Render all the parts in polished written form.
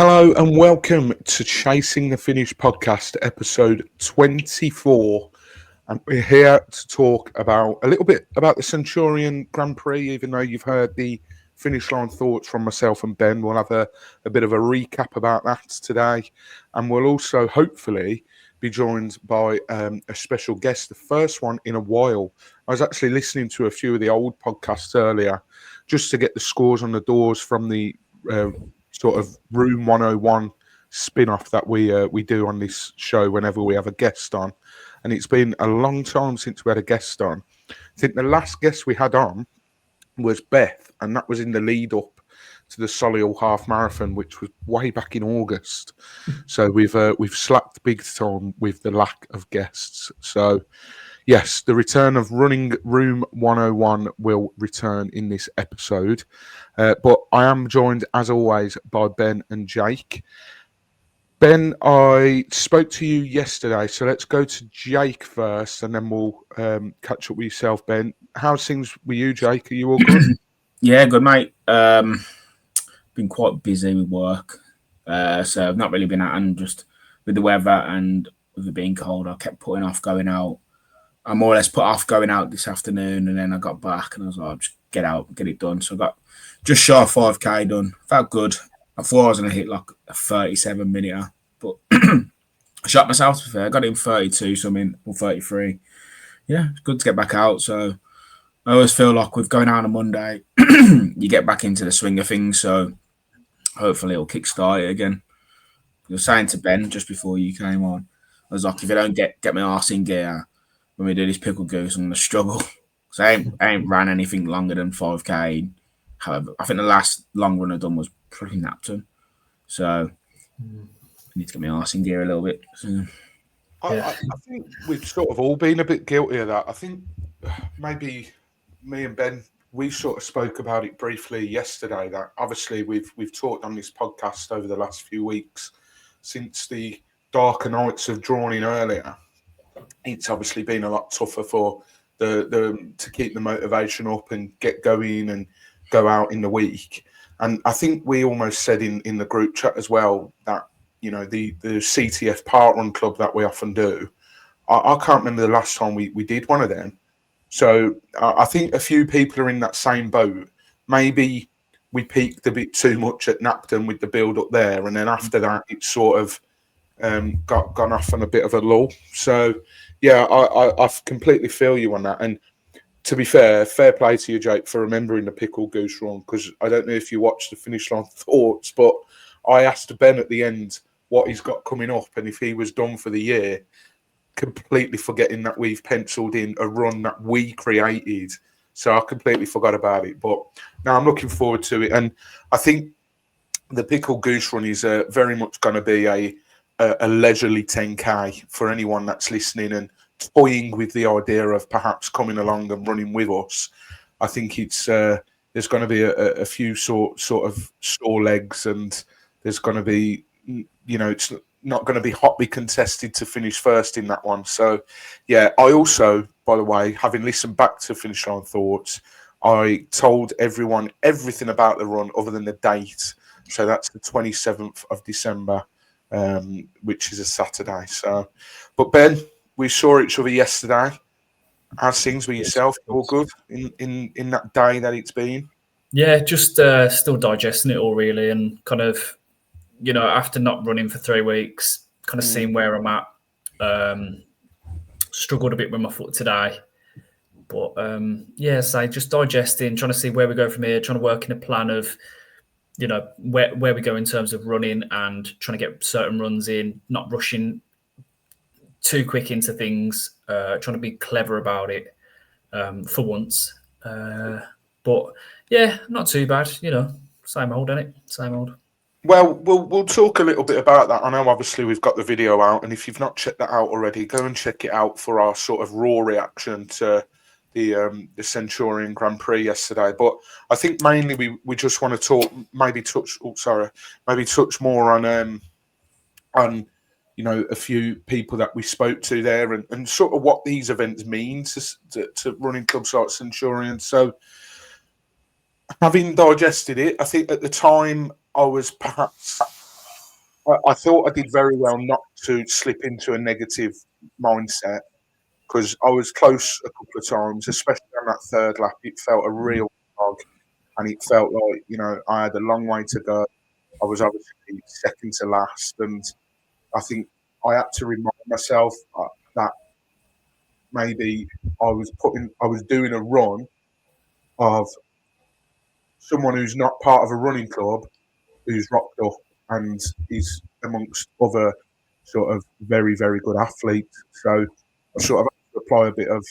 Hello and welcome to Chasing the Finish podcast, episode 24. And we're here to talk about a little bit about the Centurion Grand Prix, even though you've heard the finish line thoughts from myself and Ben. We'll have a bit of a recap about that today. And we'll also hopefully be joined by a special guest, the first one in a while. I was actually listening to a few of the old podcasts earlier just to get the scores on the doors from the sort of Room 101 spin-off that we do on this show whenever we have a guest on. And it's been a long time since we had a guest on. I think the last guest we had on was Beth, and that was in the lead up to the Solihull Half Marathon, which was way back in August. So we've slacked big time with the lack of guests. So yes, the return of Running Room 101 will return in this episode. But I am joined, as always, by Ben and Jake. Ben, I spoke to you yesterday, so let's go to Jake first, and then we'll catch up with yourself, Ben. How's things with you, Jake? Are you all good? Yeah, good, mate. Been quite busy with work, so I've not really been out, and just with the weather and with it being cold, I kept putting off going out. I more or less put off going out this afternoon, and then I got back, and I was like, I'll just get out, get it done. So I got just short of 5K done. Felt good. I thought I was going to hit like a 37-minute, but I shot myself, to be fair. I got it in 32, so I'm in 33. Yeah, it's good to get back out. So I always feel like with going out on a Monday, you get back into the swing of things. So hopefully it'll kickstart it again. I was saying to Ben just before you came on, I was like, if I don't get my arse in gear when we do this Pickled Goose, I'm going to struggle. Because I ain't ran anything longer than 5K. However, I think the last long run I've done was pretty Napton. So I need to get my arse in gear a little bit. So. I think we've sort of all been a bit guilty of that. I think maybe me and Ben, we sort of spoke about it briefly yesterday, that obviously we've talked on this podcast over the last few weeks since the darker nights have drawn in earlier. It's obviously been a lot tougher for the to keep the motivation up and get going and go out in the week. And I think we almost said in the group chat as well that, you know, the CTF Parkrun Club that we often do, I can't remember the last time we did one of them. So I think a few people are in that same boat. Maybe we peaked a bit too much at Napton with the build up there, and then after that it's sort of gone off on a bit of a lull. So yeah, I completely feel you on that. And to be fair play to you, Jake, for remembering the Pickled Goose Run, because I don't know if you watched the finish line thoughts, but I asked Ben at the end what he's got coming up and if he was done for the year, completely forgetting that we've penciled in a run that we created. So I completely forgot about it. But now I'm looking forward to it. And I think the Pickled Goose Run is very much going to be a leisurely 10K for anyone that's listening and toying with the idea of perhaps coming along and running with us. I think it's there's going to be a few sort of sore legs, and there's going to be, you know, it's not going to be hotly contested to finish first in that one. So, yeah, I also, by the way, having listened back to Finish Line Thoughts, I told everyone everything about the run other than the date. So that's the 27th of December, which is a Saturday. So, but Ben, we saw each other yesterday. How's things with yourself? All good in that day that it's been? Yeah, just still digesting it all, really, and kind of, you know, after not running for 3 weeks, kind of seeing where I'm at. Struggled a bit with my foot today. But, yeah, so just digesting, trying to see where we go from here, trying to work in a plan of, you know, where we go in terms of running and trying to get certain runs in, not rushing too quick into things, trying to be clever about it for once. But, yeah, not too bad, you know, same old, innit? Same old. Well, we'll talk a little bit about that. I know obviously we've got the video out, and if you've not checked that out already, go and check it out for our sort of raw reaction to the Centurion Grand Prix yesterday. But I think mainly we just want to talk, maybe touch more on you know, a few people that we spoke to there, and sort of what these events mean to running clubs like Centurion. So, having digested it, I think at the time I was perhaps I thought I did very well not to slip into a negative mindset because I was close a couple of times, especially on that third lap. It felt a real slog, and it felt like I had a long way to go. I was obviously second to last, and I think I had to remind myself that maybe I was doing a run of someone who's not part of a running club who's rocked up and is amongst other sort of very, very good athletes. So I sort of have to apply a bit of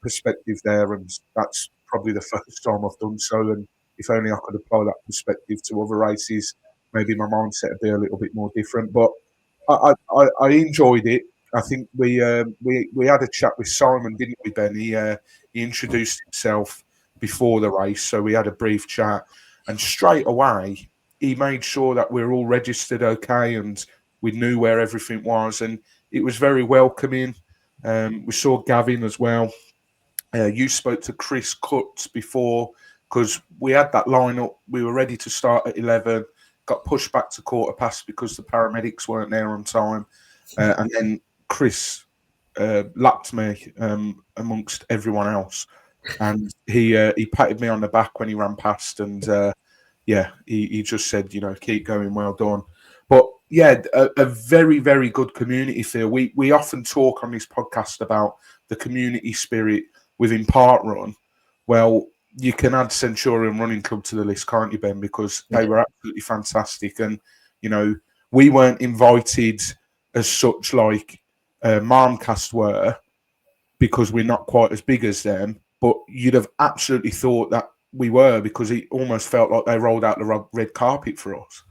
perspective there, and that's probably the first time I've done so. And if only I could apply that perspective to other races, maybe my mindset would be a little bit more different. But I enjoyed it. I think we had a chat with Simon, didn't we, Ben? He introduced himself before the race, so we had a brief chat, and straight away he made sure that we were all registered okay and we knew where everything was, and it was very welcoming. We saw Gavin as well. You spoke to Chris Cutts before because we had that lineup. We were ready to start at 11, got pushed back to 15:15 because the paramedics weren't there on time, and then Chris lapped me amongst everyone else, and he patted me on the back when he ran past, and he just said, keep going, well done. But yeah, a very, very good community feel. We often talk on this podcast about the community spirit within Parkrun. Well, you can add Centurion Running Club to the list, can't you, Ben? Because they were absolutely fantastic, and we weren't invited as such like Marmcast were because we're not quite as big as them. But you'd have absolutely thought that we were because it almost felt like they rolled out the red carpet for us.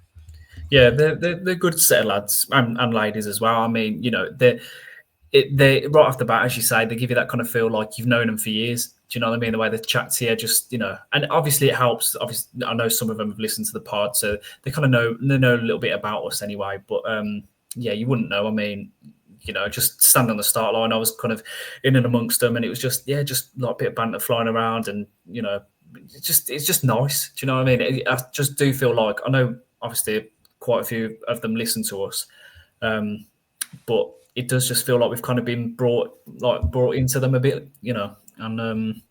Yeah, they're good set of lads and ladies as well. I mean, they right off the bat, as you say, they give you that kind of feel like you've known them for years. Do you know what I mean? The way they chat to you, just and obviously it helps. Obviously, I know some of them have listened to the pod, so they kind of know a little bit about us anyway. But you wouldn't know. I mean, just stand on the start line, I was kind of in and amongst them, and it was just like a bit of banter flying around, and it's just nice. Do you know what I mean? I just do feel like I know, obviously, quite a few of them listen to us, but it does just feel like we've kind of been brought into them a bit, and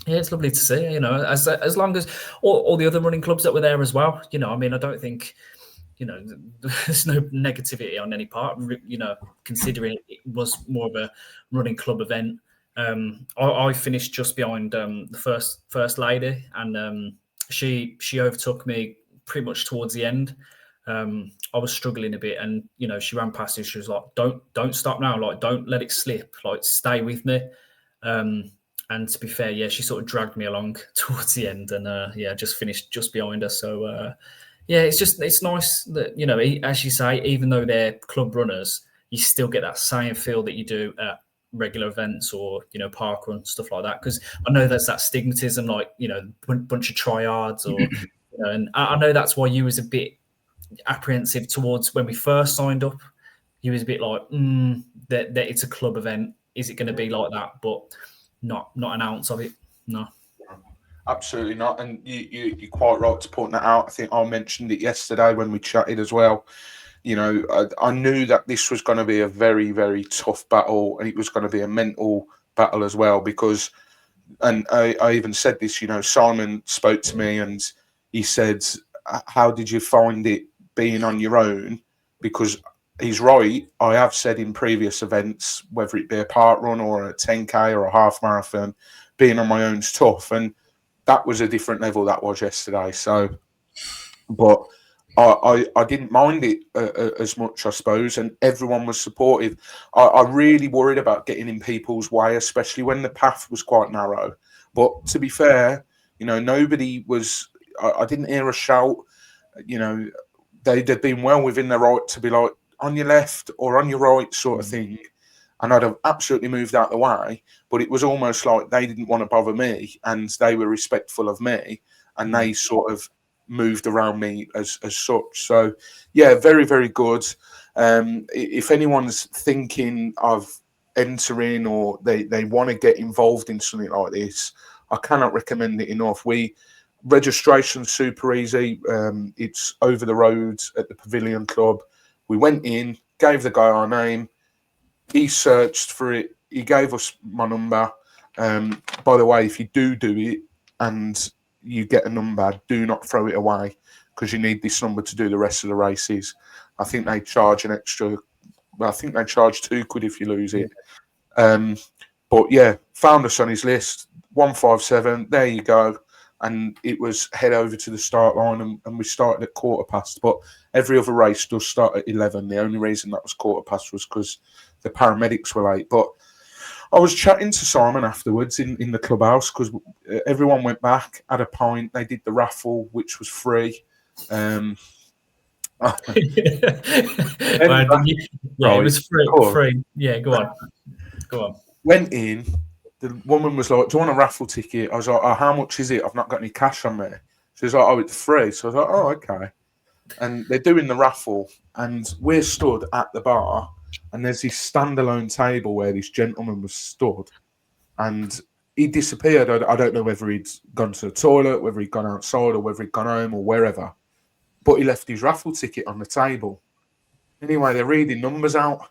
it's lovely to see, as long as all the other running clubs that were there as well, I mean, I don't think, there's no negativity on any part, considering it was more of a running club event. I finished just behind the first lady, and she overtook me pretty much towards the end. I was struggling a bit, and she ran past me. She was like, "Don't stop now! Like, don't let it slip! Like, stay with me." And to be fair, she sort of dragged me along towards the end, and just finished just behind her. So it's nice that as you say, even though they're club runners, you still get that same feel that you do at regular events or parkrun stuff like that. Because I know there's that stigmatism, like bunch of tryhards, or and I know that's why you was a bit apprehensive towards when we first signed up. You was a bit like, that it's a club event. Is it going to be like that? But not an ounce of it. No, absolutely not. And you're quite right to point that out. I think I mentioned it yesterday when we chatted as well. I knew that this was going to be a very, very tough battle, and it was going to be a mental battle as well. Because, and I even said this, Simon spoke to me and he said, "How did you find it being on your own?" Because he's right. I have said in previous events, whether it be a park run or a 10K or a half marathon, being on my own is tough. And that was a different level that was yesterday. So, but I didn't mind it as much, I suppose. And everyone was supportive. I really worried about getting in people's way, especially when the path was quite narrow. But to be fair, nobody was, I didn't hear a shout. They'd been well within their right to be like, on your left or on your right sort of thing. And I'd have absolutely moved out of the way. But it was almost like they didn't want to bother me and they were respectful of me. And they sort of moved around me as such. So, yeah, very, very good. If anyone's thinking of entering or they want to get involved in something like this, I cannot recommend it enough. We Registration's super easy. It's over the road at the Pavilion Club. We went in, gave the guy our name. He searched for it. He gave us my number. By the way, if you do it and you get a number, do not throw it away because you need this number to do the rest of the races. I think they charge an extra. I think they charge £2 if you lose it. But yeah, found us on his list. 157. There you go. And it was head over to the start line, and we started at 15:15. But every other race does start at 11. The only reason that was 15:15 was because the paramedics were late. But I was chatting to Simon afterwards in the clubhouse because everyone went back, had a pint. They did the raffle, which was free. It was free. Yeah, go on. Went in. The woman was like, "Do you want a raffle ticket?" I was like, "Oh, how much is it? I've not got any cash on me." She was like, "Oh, it's free." So I was like, "Oh, okay." And they're doing the raffle, and we're stood at the bar, and there's this standalone table where this gentleman was stood, and he disappeared. I don't know whether he'd gone to the toilet, whether he'd gone outside, or whether he'd gone home, or wherever. But he left his raffle ticket on the table. Anyway, they're reading numbers out.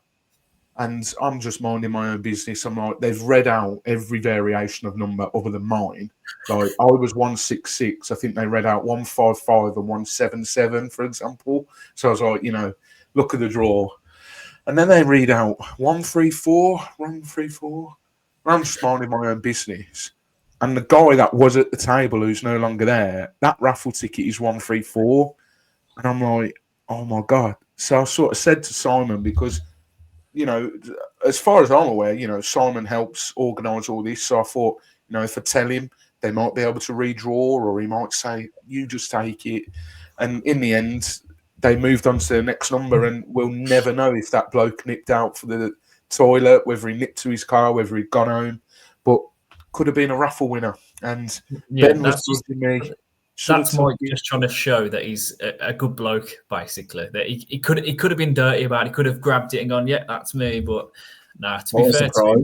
And I'm just minding my own business. I'm like, they've read out every variation of number other than mine. Like, I was 166. I think they read out 155 and 177, for example. So I was like, look at the draw. And then they read out 134, 134. And I'm just minding my own business. And the guy that was at the table who's no longer there, that raffle ticket is 134. And I'm like, oh my God. So I sort of said to Simon, because as far as I'm aware, Simon helps organise all this. So I thought, if I tell him, they might be able to redraw, or he might say, you just take it. And in the end, they moved on to the next number, and we'll never know if that bloke nipped out for the toilet, whether he nipped to his car, whether he'd gone home. But could have been a raffle winner. And Ben was judging me. That's Mike just trying to show that he's a good bloke, basically. That he could have been dirty about it. He could have grabbed it and gone, yeah, that's me. But to be fair to him,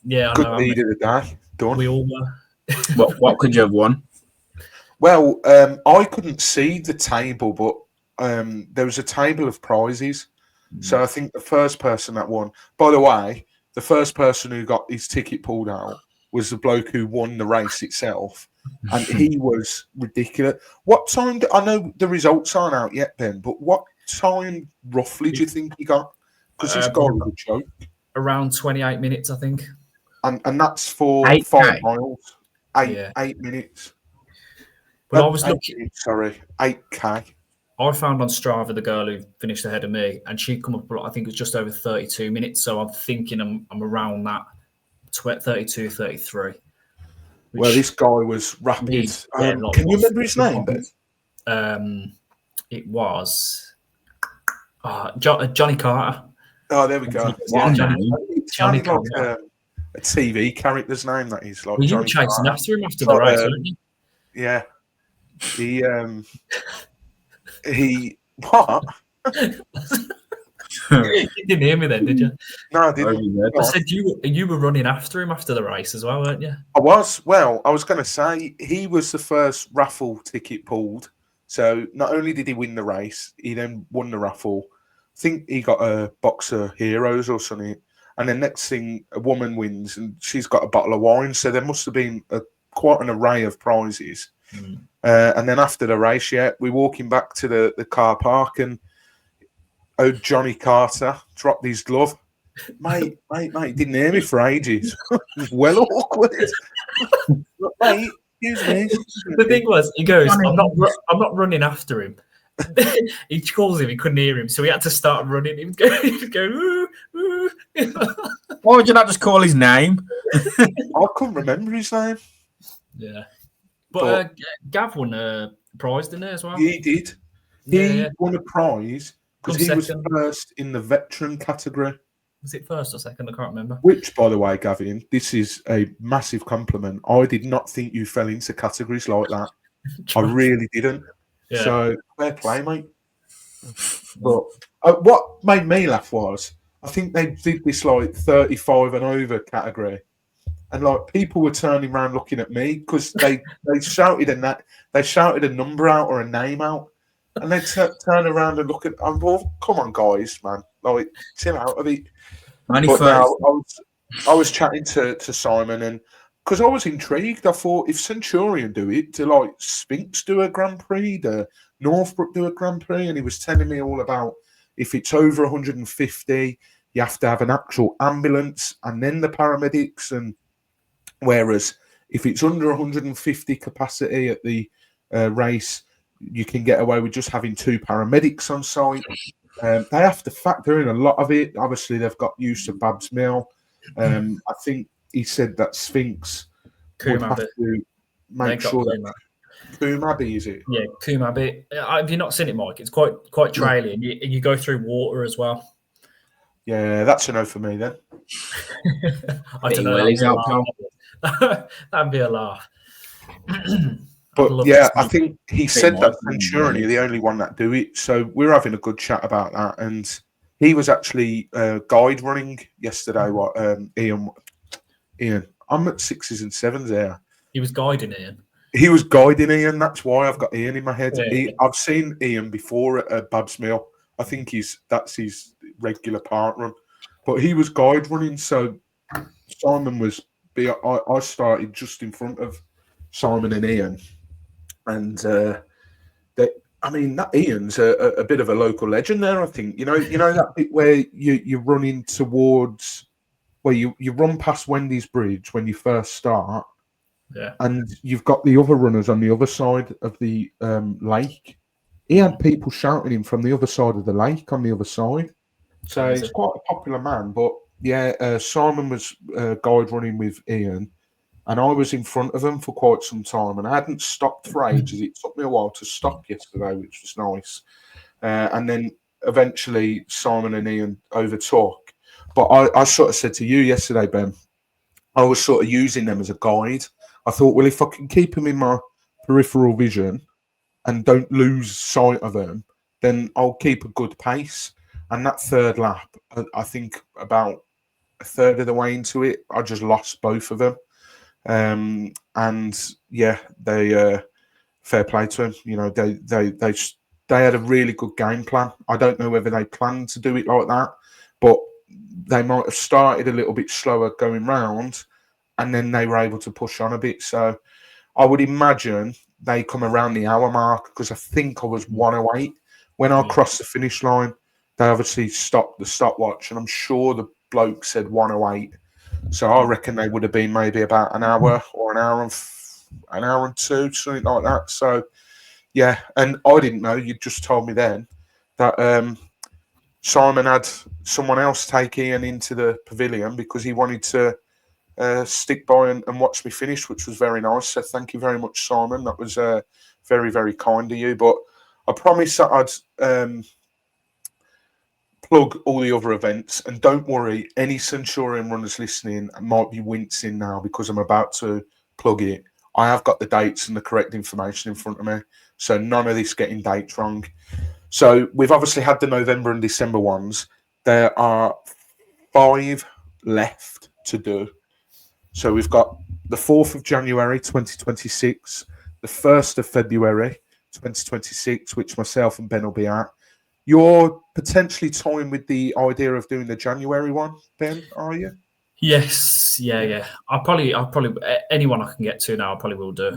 yeah, I good know. deed of the day. Done. We all were. What could you have won? Well, I couldn't see the table, but there was a table of prizes. So I think the first person that won, by the way, the first person who got his ticket pulled out was the bloke who won the race itself. And he was ridiculous. What time? I know the results aren't out yet, Ben, but what time roughly do you think he got? Because this guy was a joke. Around 28 minutes, I think. And that's for 5 miles. 8 minutes. Well, I was looking. 8K. I found on Strava the girl who finished ahead of me, and she'd come up, I think it was just over 32 minutes. So I'm thinking I'm around that 32, 33. Well, this guy was rapid. Can you remember his name, Ben? It was Johnny Carter. Oh, there we go. Johnny Carter. A TV character's name, that is. Like, well, you were chasing after him after the race, weren't you? Yeah. He what? You didn't hear me then, did you? No, I didn't. I said you were running after him after the race as well, weren't you? I was. Well, I was going to say he was the first raffle ticket pulled. So not only did he win the race, he then won the raffle. I think he got a box of Heroes or something. And the next thing, a woman wins, and she's got a bottle of wine. So there must have been quite an array of prizes. And then after the race, we're walking back to the car park, and Johnny Carter dropped his glove. Mate, didn't hear me for ages. It was well awkward. Mate, excuse me. The thing was, he goes, I'm not running after him. He calls him, he couldn't hear him, so he had to start running. He would go, ooh, ooh. Why would you not just call his name? I couldn't remember his name. Yeah. But Gav won a prize, didn't he, as well? He did. He won a prize because he was first in the veteran category. Was it first or second? I can't remember. Which, by the way, Gavin, this is a massive compliment. I did not think you fell into categories like that. I really didn't. Yeah. So, fair play, mate. But what made me laugh was, I think they did this like 35 and over category. and like people were turning around looking at me because they shouted a number out or a name out, and they turn around and look at. I'm all, come on, guys, man, like chill out a bit. But now I was chatting to Simon, and because I was intrigued, I thought if Centurion do it, do like Sphinx do a Grand Prix, do Northbrook do a Grand Prix, and he was telling me all about if it's over 150, you have to have an actual ambulance and then the paramedics, and whereas if it's under 150 capacity at the race, you can get away with just having 2 paramedics on site. They have to factor in a lot of it. Obviously, they've got use of Babs Mill. I think he said that Sphinx would have to make sure that Coombe Abbey, is it? Yeah, Coombe Abbey. Have you not seen it, Mike? It's quite trailing. You go through water as well. Yeah, that's a no for me then. I don't know. That'd be a laugh. But yeah, I think he said that Centurion are the only one that do it. So we're having a good chat about that. And he was actually guide running yesterday. What Ian? I'm at 6s and 7s here. He was guiding Ian. He was guiding Ian. That's why I've got Ian in my head. Yeah. I've seen Ian before at Babs Mill. I think that's his regular part run. But he was guide running. So Simon was. I started just in front of Simon and Ian. And that Ian's a bit of a local legend there. I think you know that bit where you're running towards where you run past Wendy's Bridge when you first start, and you've got the other runners on the other side of the lake. He had people shouting him from the other side of the lake on the other side, so he's quite a popular man. But yeah, Simon was guide running with Ian. And I was in front of them for quite some time, and I hadn't stopped for ages. It took me a while to stop yesterday, which was nice. And then eventually Simon and Ian overtook. But I sort of said to you yesterday, Ben, I was sort of using them as a guide. I thought, well, if I can keep them in my peripheral vision and don't lose sight of them, then I'll keep a good pace. And that third lap, I think about a third of the way into it, I just lost both of them. And yeah, they fair play to him. You know, they had a really good game plan. I don't know whether they planned to do it like that, but they might have started a little bit slower going round, and then they were able to push on a bit. So I would imagine they come around the hour mark, because I think I was 1:08 when I crossed the finish line. They obviously stopped the stopwatch, and I'm sure the bloke said 1:08. So I reckon they would have been maybe about an hour or an hour and 2, something like that. So, yeah, and I didn't know. You just told me then that Simon had someone else take Ian into the pavilion because he wanted to stick by and watch me finish, which was very nice. So thank you very much, Simon. That was very, very kind of you. But I promised that I'd plug all the other events, and don't worry, any Centurion runners listening might be wincing now because I'm about to plug it. I have got the dates and the correct information in front of me, so none of this getting dates wrong. So we've obviously had the November and December ones. There are 5 left to do. So we've got the 4th of January 2026, the 1st of February 2026, which myself and Ben will be at. You're potentially toying with the idea of doing the January one, Ben, are you? Yes, yeah. I'll probably anyone I can get to now, I probably will do.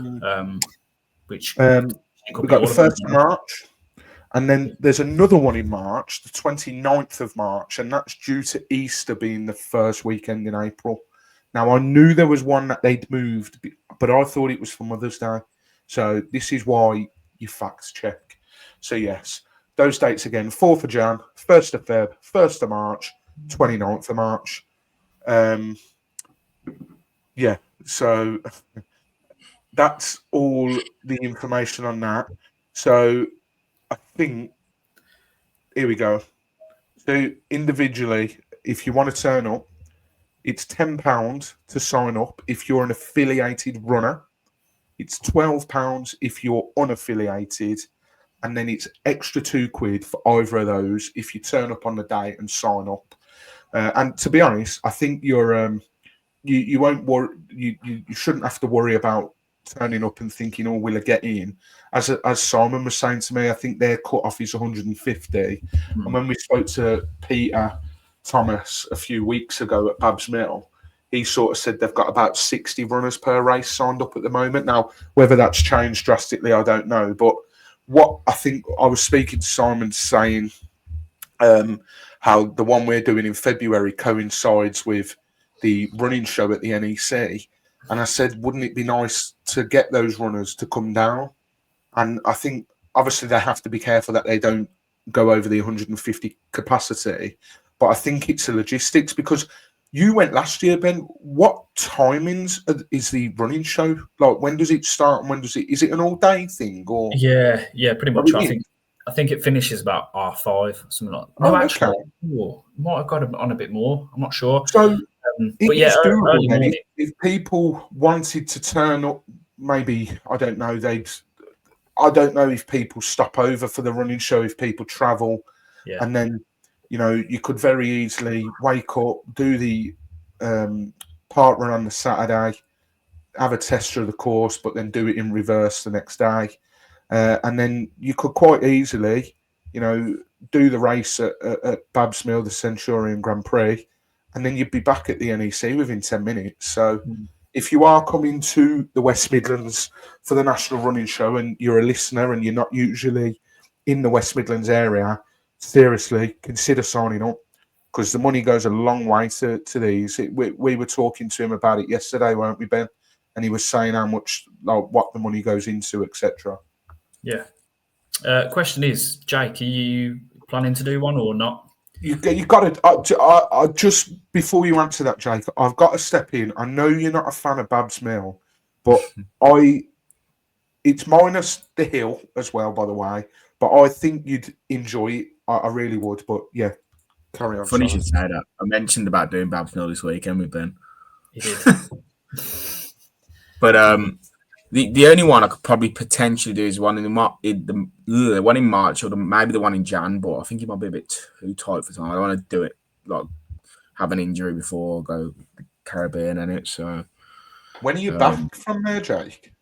Which we've got the 1st of March, and then there's another one in March, the 29th of March, and that's due to Easter being the first weekend in April. Now, I knew there was one that they'd moved, but I thought it was for Mother's Day. So this is why you fact check. So yes. Those dates again, 4th of Jan, 1st of Feb, 1st of March, 29th of March. Yeah, so that's all the information on that. So I think, here we go. So individually, if you want to turn up, it's £10 to sign up if you're an affiliated runner. It's £12 if you're unaffiliated. And then it's extra £2 for either of those if you turn up on the day and sign up. And to be honest, I think you're you won't you shouldn't have to worry about turning up and thinking, oh, will I get in? As Simon was saying to me, I think their cut-off is 150. And when we spoke to Peter Thomas a few weeks ago at Babs Mill, he sort of said they've got about 60 runners per race signed up at the moment. Now, whether that's changed drastically, I don't know. But what I think, I was speaking to Simon saying how the one we're doing in February coincides with the running show at the NEC. And I said, wouldn't it be nice to get those runners to come down? And I think, obviously, they have to be careful that they don't go over the 150 capacity. But I think it's the logistics, because you went last year, Ben. What timings is the running show? Like, when does it start and when does it? Is it an all-day thing? Or Yeah, pretty much. I think it finishes about 5:30, something like that. No, actually, might have got on a bit more. I'm not sure. So, but yeah, early morning. If people wanted to turn up, maybe I don't know. I don't know if people stop over for the running show, if people travel, and then you could very easily wake up, do the park run on the Saturday, have a tester of the course, but then do it in reverse the next day. And then you could quite easily, do the race at Babs Mill, the Centurion Grand Prix, and then you'd be back at the NEC within 10 minutes. So if you are coming to the West Midlands for the National Running Show and you're a listener and you're not usually in the West Midlands area, seriously, consider signing up, because the money goes a long way to these. We were talking to him about it yesterday, weren't we, Ben? And he was saying how much, what the money goes into, etc. Yeah. Question is, Jake, are you planning to do one or not? You got to. I just before you answer that, Jake, I've got to step in. I know you're not a fan of Babs Mill, but it's minus the hill as well, by the way. But I think you'd enjoy it. I really would. But yeah, carry on. Funny you should say that. I mentioned about doing Babs Mill this weekend with Ben. You did. But the only one I could probably potentially do is one in the one in March, or maybe the one in Jan. But I think it might be a bit too tight for time. I don't want to do it have an injury before I go the Caribbean in it. So when are you back from there, Jake?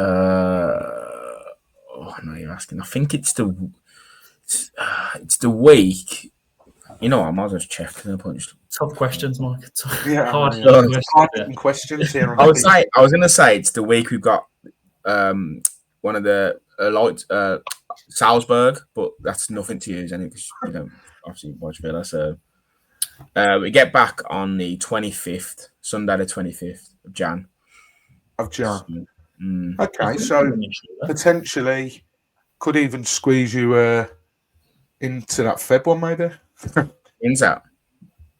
No, you're asking. I think it's the week. You know, I might as well check. No point. Tough questions, Mike. Hard questions here. I was going to say it's the week we've got one of the Salzburg, but that's nothing to use, and because obviously watch Villa. So we get back on the 25th, Sunday the 25th of Jan. Okay, so potentially could even squeeze you into that Feb one, maybe. When's that?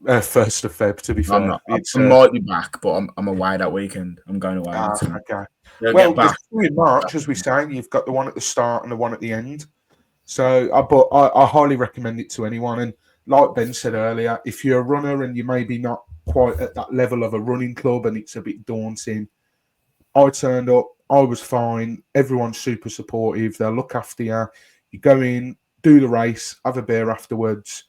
1st of Feb, to be fair. I might be back, but I'm away that weekend. I'm going away. Okay. Well, there's two in March, as we say. You've got the one at the start and the one at the end. So, but I highly recommend it to anyone. And like Ben said earlier, if you're a runner and you maybe not quite at that level of a running club and it's a bit daunting, I turned up. I was fine. Everyone's super supportive. They'll look after you. You go in, do the race, have a beer afterwards.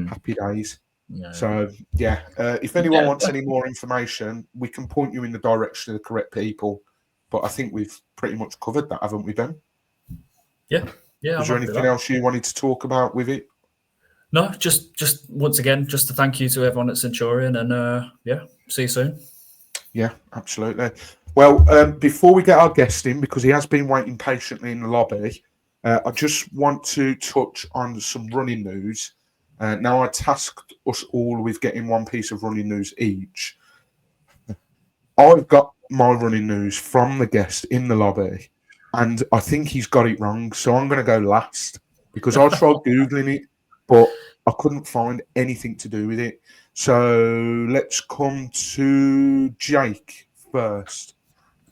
Happy days. Yeah. So, yeah, if anyone wants any more information, we can point you in the direction of the correct people. But I think we've pretty much covered that, haven't we, Ben? Yeah. Was there anything else you wanted to talk about with it? No, just once again, just to thank you to everyone at Centurion, and see you soon. Yeah, absolutely. Well, before we get our guest in, because he has been waiting patiently in the lobby, I just want to touch on some running news. Now, I tasked us all with getting one piece of running news each. I've got my running news from the guest in the lobby, and I think he's got it wrong, so I'm going to go last, because I tried Googling it, but I couldn't find anything to do with it. So let's come to Jake first,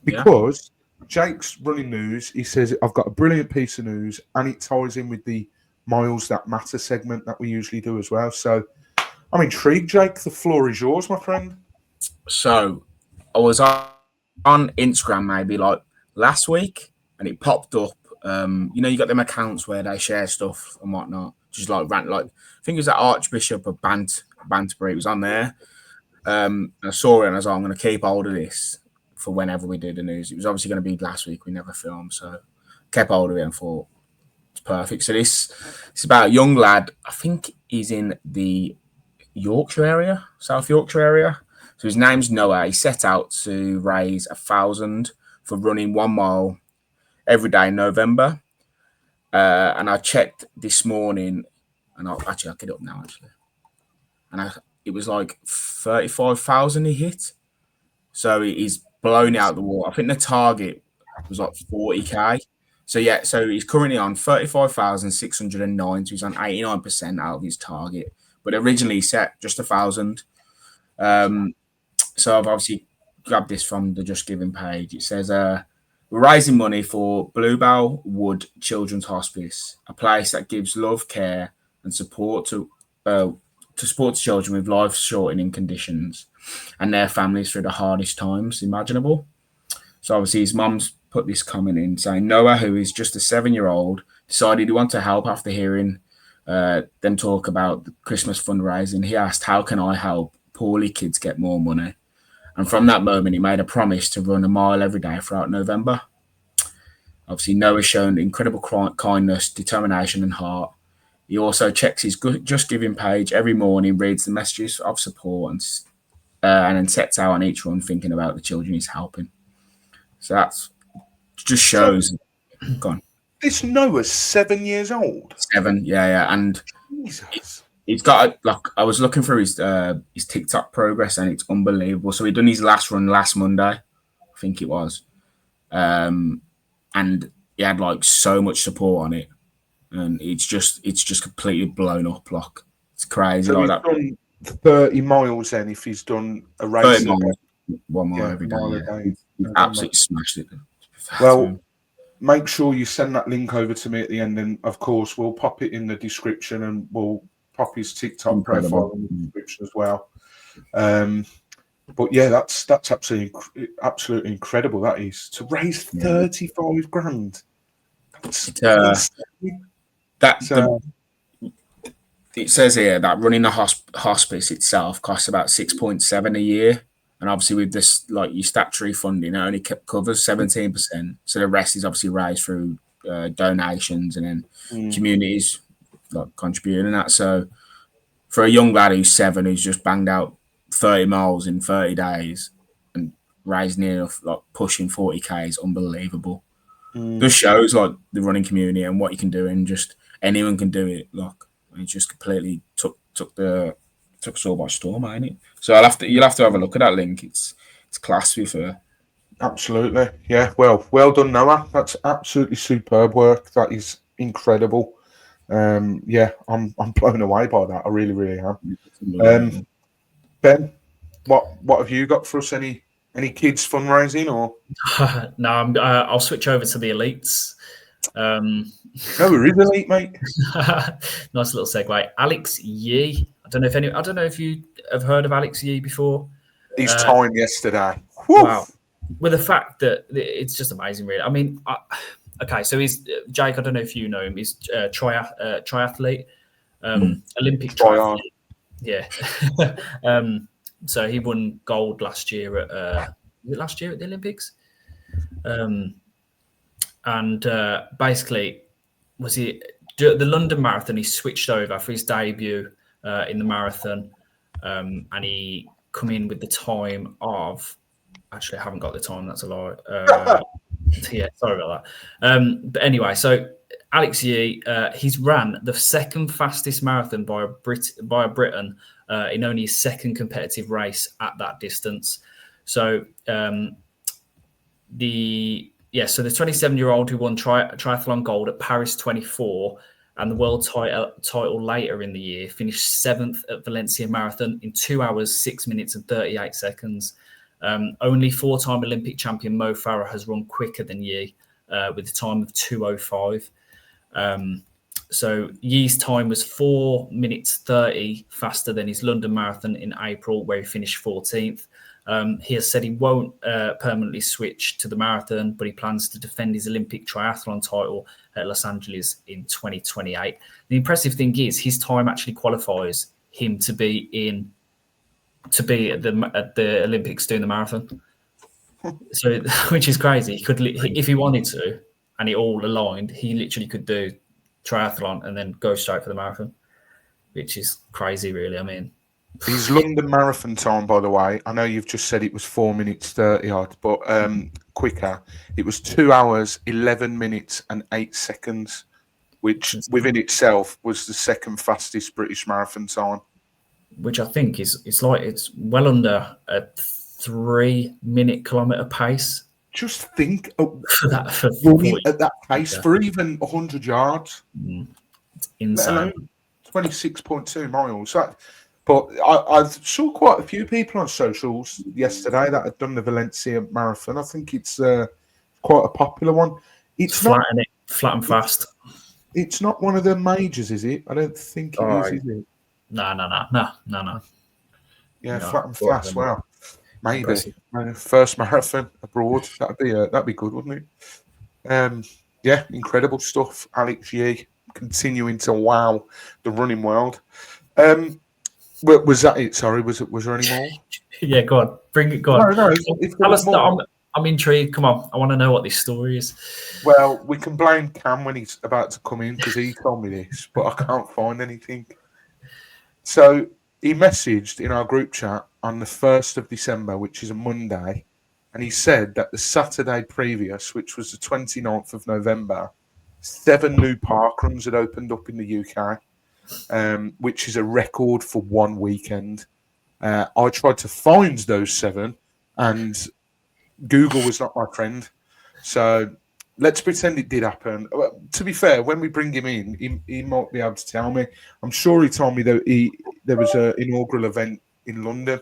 because Jake's running news, he says, I've got a brilliant piece of news, and it ties in with the Miles That Matter segment that we usually do as well. So I'm intrigued, Jake. The floor is yours, my friend. So I was on Instagram maybe like last week, and it popped up. You got them accounts where they share stuff and whatnot. Just like rant, I think it was that Archbishop of Banterbury. It was on there, I saw it and I was like, I'm going to keep hold of this for whenever we do the news. It was obviously going to be last week. We never filmed, so kept hold of it and thought it's perfect. So it's about a young lad. I think he's in the Yorkshire area, South Yorkshire area. So his name's Noah. He set out to raise 1,000 for running 1 mile every day in November. And I checked this morning, and I'll get it up now actually. And it was like 35,000 he hit. So he's blown out the water. I think the target was like 40k. So yeah, so he's currently on 35,609. So he's on 89% out of his target. But originally he set just 1,000. So I've obviously grabbed this from the Just Giving page. It says, we're raising money for Bluebell Wood Children's Hospice, a place that gives love, care, and support to support children with life-shortening conditions and their families through the hardest times imaginable. So obviously his mum's put this comment in saying, Noah, who is just a 7-year-old, decided he wanted to help after hearing them talk about the Christmas fundraising. He asked, how can I help poorly kids get more money? And from that moment, he made a promise to run a mile every day throughout November. Obviously, Noah's shown incredible kindness, determination, and heart. He also checks his Just Giving page every morning, reads the messages of support, and then sets out on each run thinking about the children he's helping. So that's just shows. Go on. This Noah's 7 years old. 7, yeah, and Jesus. He's got I was looking through his TikTok progress and it's unbelievable. So he done his last run last Monday, I think it was, and he had like so much support on it, and it's just completely blown up. Like it's crazy. So like he's that. done 30 miles then if he's done a race. 30 miles, 1 mile every day. He's absolutely smashed it. Well, make sure you send that link over to me at the end, and of course we'll pop it in the description, and we'll pop his TikTok profile in the description as well. But yeah, that's absolutely incredible. That is to raise 35 grand. It says here that running the hospice itself costs about 6.7 a year, and obviously with this like your statutory funding, it only covers 17%. So the rest is obviously raised through donations and then communities like contributing and that. So for a young lad who's 7, who's just banged out 30 miles in 30 days and raised near like pushing 40k is unbelievable. Just shows like the running community and what you can do, and just anyone can do it. Like it just completely took us all by storm, ain't it? So you'll have to have a look at that link. It's class, to be fair. Absolutely, yeah. Well done, Noah. That's absolutely superb work. That is incredible. Yeah, I'm blown away by that. I really, really am. Ben, what have you got for us? Any kids fundraising or? No, I'll switch over to the elites. No, we're in elite, mate. Nice little segue. Alex Yee. I don't know if you have heard of Alex Yee before. His time yesterday. Wow. With the fact that it's just amazing, really. I mean, okay, so he's Jake. I don't know if you know him. He's triathlete, Olympic triathlete. Yeah. So he won gold last year at the Olympics, and basically was he the London Marathon? He switched over for his debut in the marathon, and he come in with the time of. Actually, I haven't got the time. That's a lie. Yeah, sorry about that. But anyway, so Alex Yee, he's ran the second fastest marathon by a Briton in only his second competitive race at that distance. So the 27-year-old who won triathlon gold at Paris 24 and the world title later in the year finished 7th at Valencia Marathon in 2 hours, 6 minutes and 38 seconds. Only 4-time Olympic champion Mo Farah has run quicker than Yee with a time of 2:05. So Yee's time was 4 minutes 30 faster than his London Marathon in April, where he finished 14th. He has said he won't permanently switch to the marathon, but he plans to defend his Olympic triathlon title at Los Angeles in 2028. The impressive thing is his time actually qualifies him to be in to be at the Olympics doing the marathon. So, which is crazy. He could, if he wanted to, and it all aligned, he literally could do triathlon and then go straight for the marathon, which is crazy, really. I mean, his London marathon time, by the way, I know you've just said it was 4 minutes 30 odd, but quicker. It was 2 hours, 11 minutes and 8 seconds, which within itself was the second fastest British marathon time. Which I think it's well under a 3-minute kilometre pace. Just think for running at that pace for even 100 yards. It's insane. 26.2 miles. But I saw quite a few people on socials yesterday that had done the Valencia marathon. I think it's quite a popular one. It's flat and fast. It's not one of the majors, is it? I don't think it is it? No. Yeah, flat and fast. Well, maybe first marathon abroad. That'd be good, wouldn't it? Yeah, incredible stuff. Alex Yee continuing to wow the running world. Was that it? Sorry, was there any more? Yeah, go on. Bring it. Go on. No. I'm intrigued. Come on, I want to know what this story is. Well, we can blame Cam when he's about to come in because he told me this, but I can't find anything. So he messaged in our group chat on the 1st of December, which is a Monday, and he said that the Saturday previous, which was the 29th of November, 7 new parkruns had opened up in the UK. Which is a record for one weekend. I tried to find those 7, and Google was not my friend. So let's pretend it did happen. To be fair, when we bring him in, he might be able to tell me. I'm sure he told me that there was an inaugural event in London,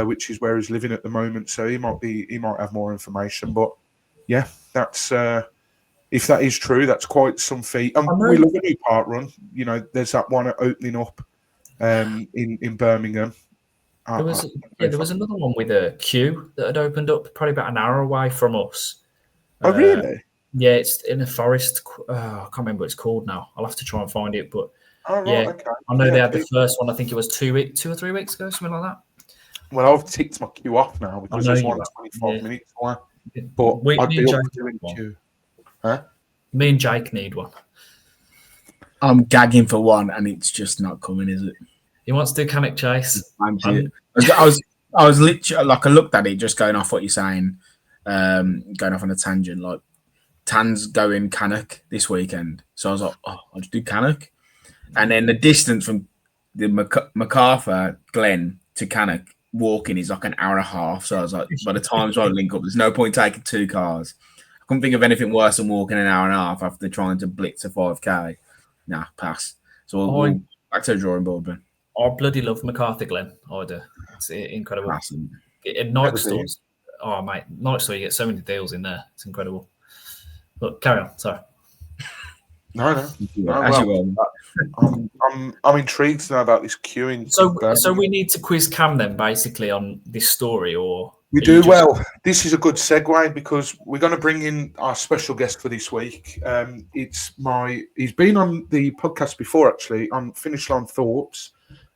which is where he's living at the moment. So he might have more information. But yeah, that's. If that is true, that's quite some feat. We love a new park run. You know, there's that one opening up in Birmingham. There was another one with a queue that had opened up probably about an hour away from us. Oh, really? Yeah, it's in a forest. I can't remember what it's called now. I'll have to try and find it. But okay. I know they had the first one. I think it was 2 or 3 weeks ago, something like that. Well, I've ticked my queue off now because there's one 25 minutes away. But I'd be up to doing queue. Huh? Me and Jake need one. I'm gagging for one, and it's just not coming, is it? He wants to do Cannock Chase. I was literally like, I looked at it, just going off what you're saying, going off on a tangent. Like, Tan's going Cannock this weekend, so I was like, I'll just do Cannock. And then the distance from the MacArthur Glen to Cannock walking is like an hour and a half. So I was like, by the time I link up, there's no point taking 2 cars. Couldn't think of anything worse than walking an hour and a half after trying to blitz a 5K. Nah, pass. So we'll back to the drawing board, Ben. I bloody love MacArthur Glen. I do. It's incredible. In Night stores, mate, Night store, you get so many deals in there. It's incredible. Look, carry on. Sorry. No. I'm intrigued to know about this queuing. So we need to quiz Cam then, basically, on this story, or we do. Well, this is a good segue because we're going to bring in our special guest for this week. He's been on the podcast before, actually, on Finish Line Thoughts.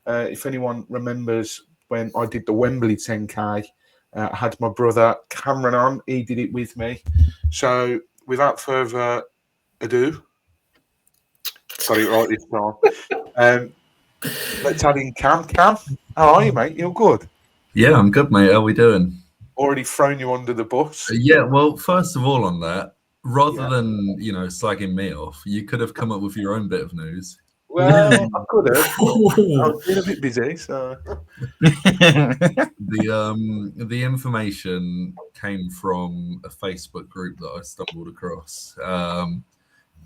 If anyone remembers when I did the Wembley 10K, I had my brother Cameron on. He did it with me. So without further ado, got it right this time. Let's add in Cam. Cam, how are you, mate? You're good? Yeah, I'm good, mate. How are we doing? Already thrown you under the bus. Yeah, well, first of all on that, rather than, slagging me off, you could have come up with your own bit of news. Well, I could have. I've been a bit busy, so. The information came from a Facebook group that I stumbled across.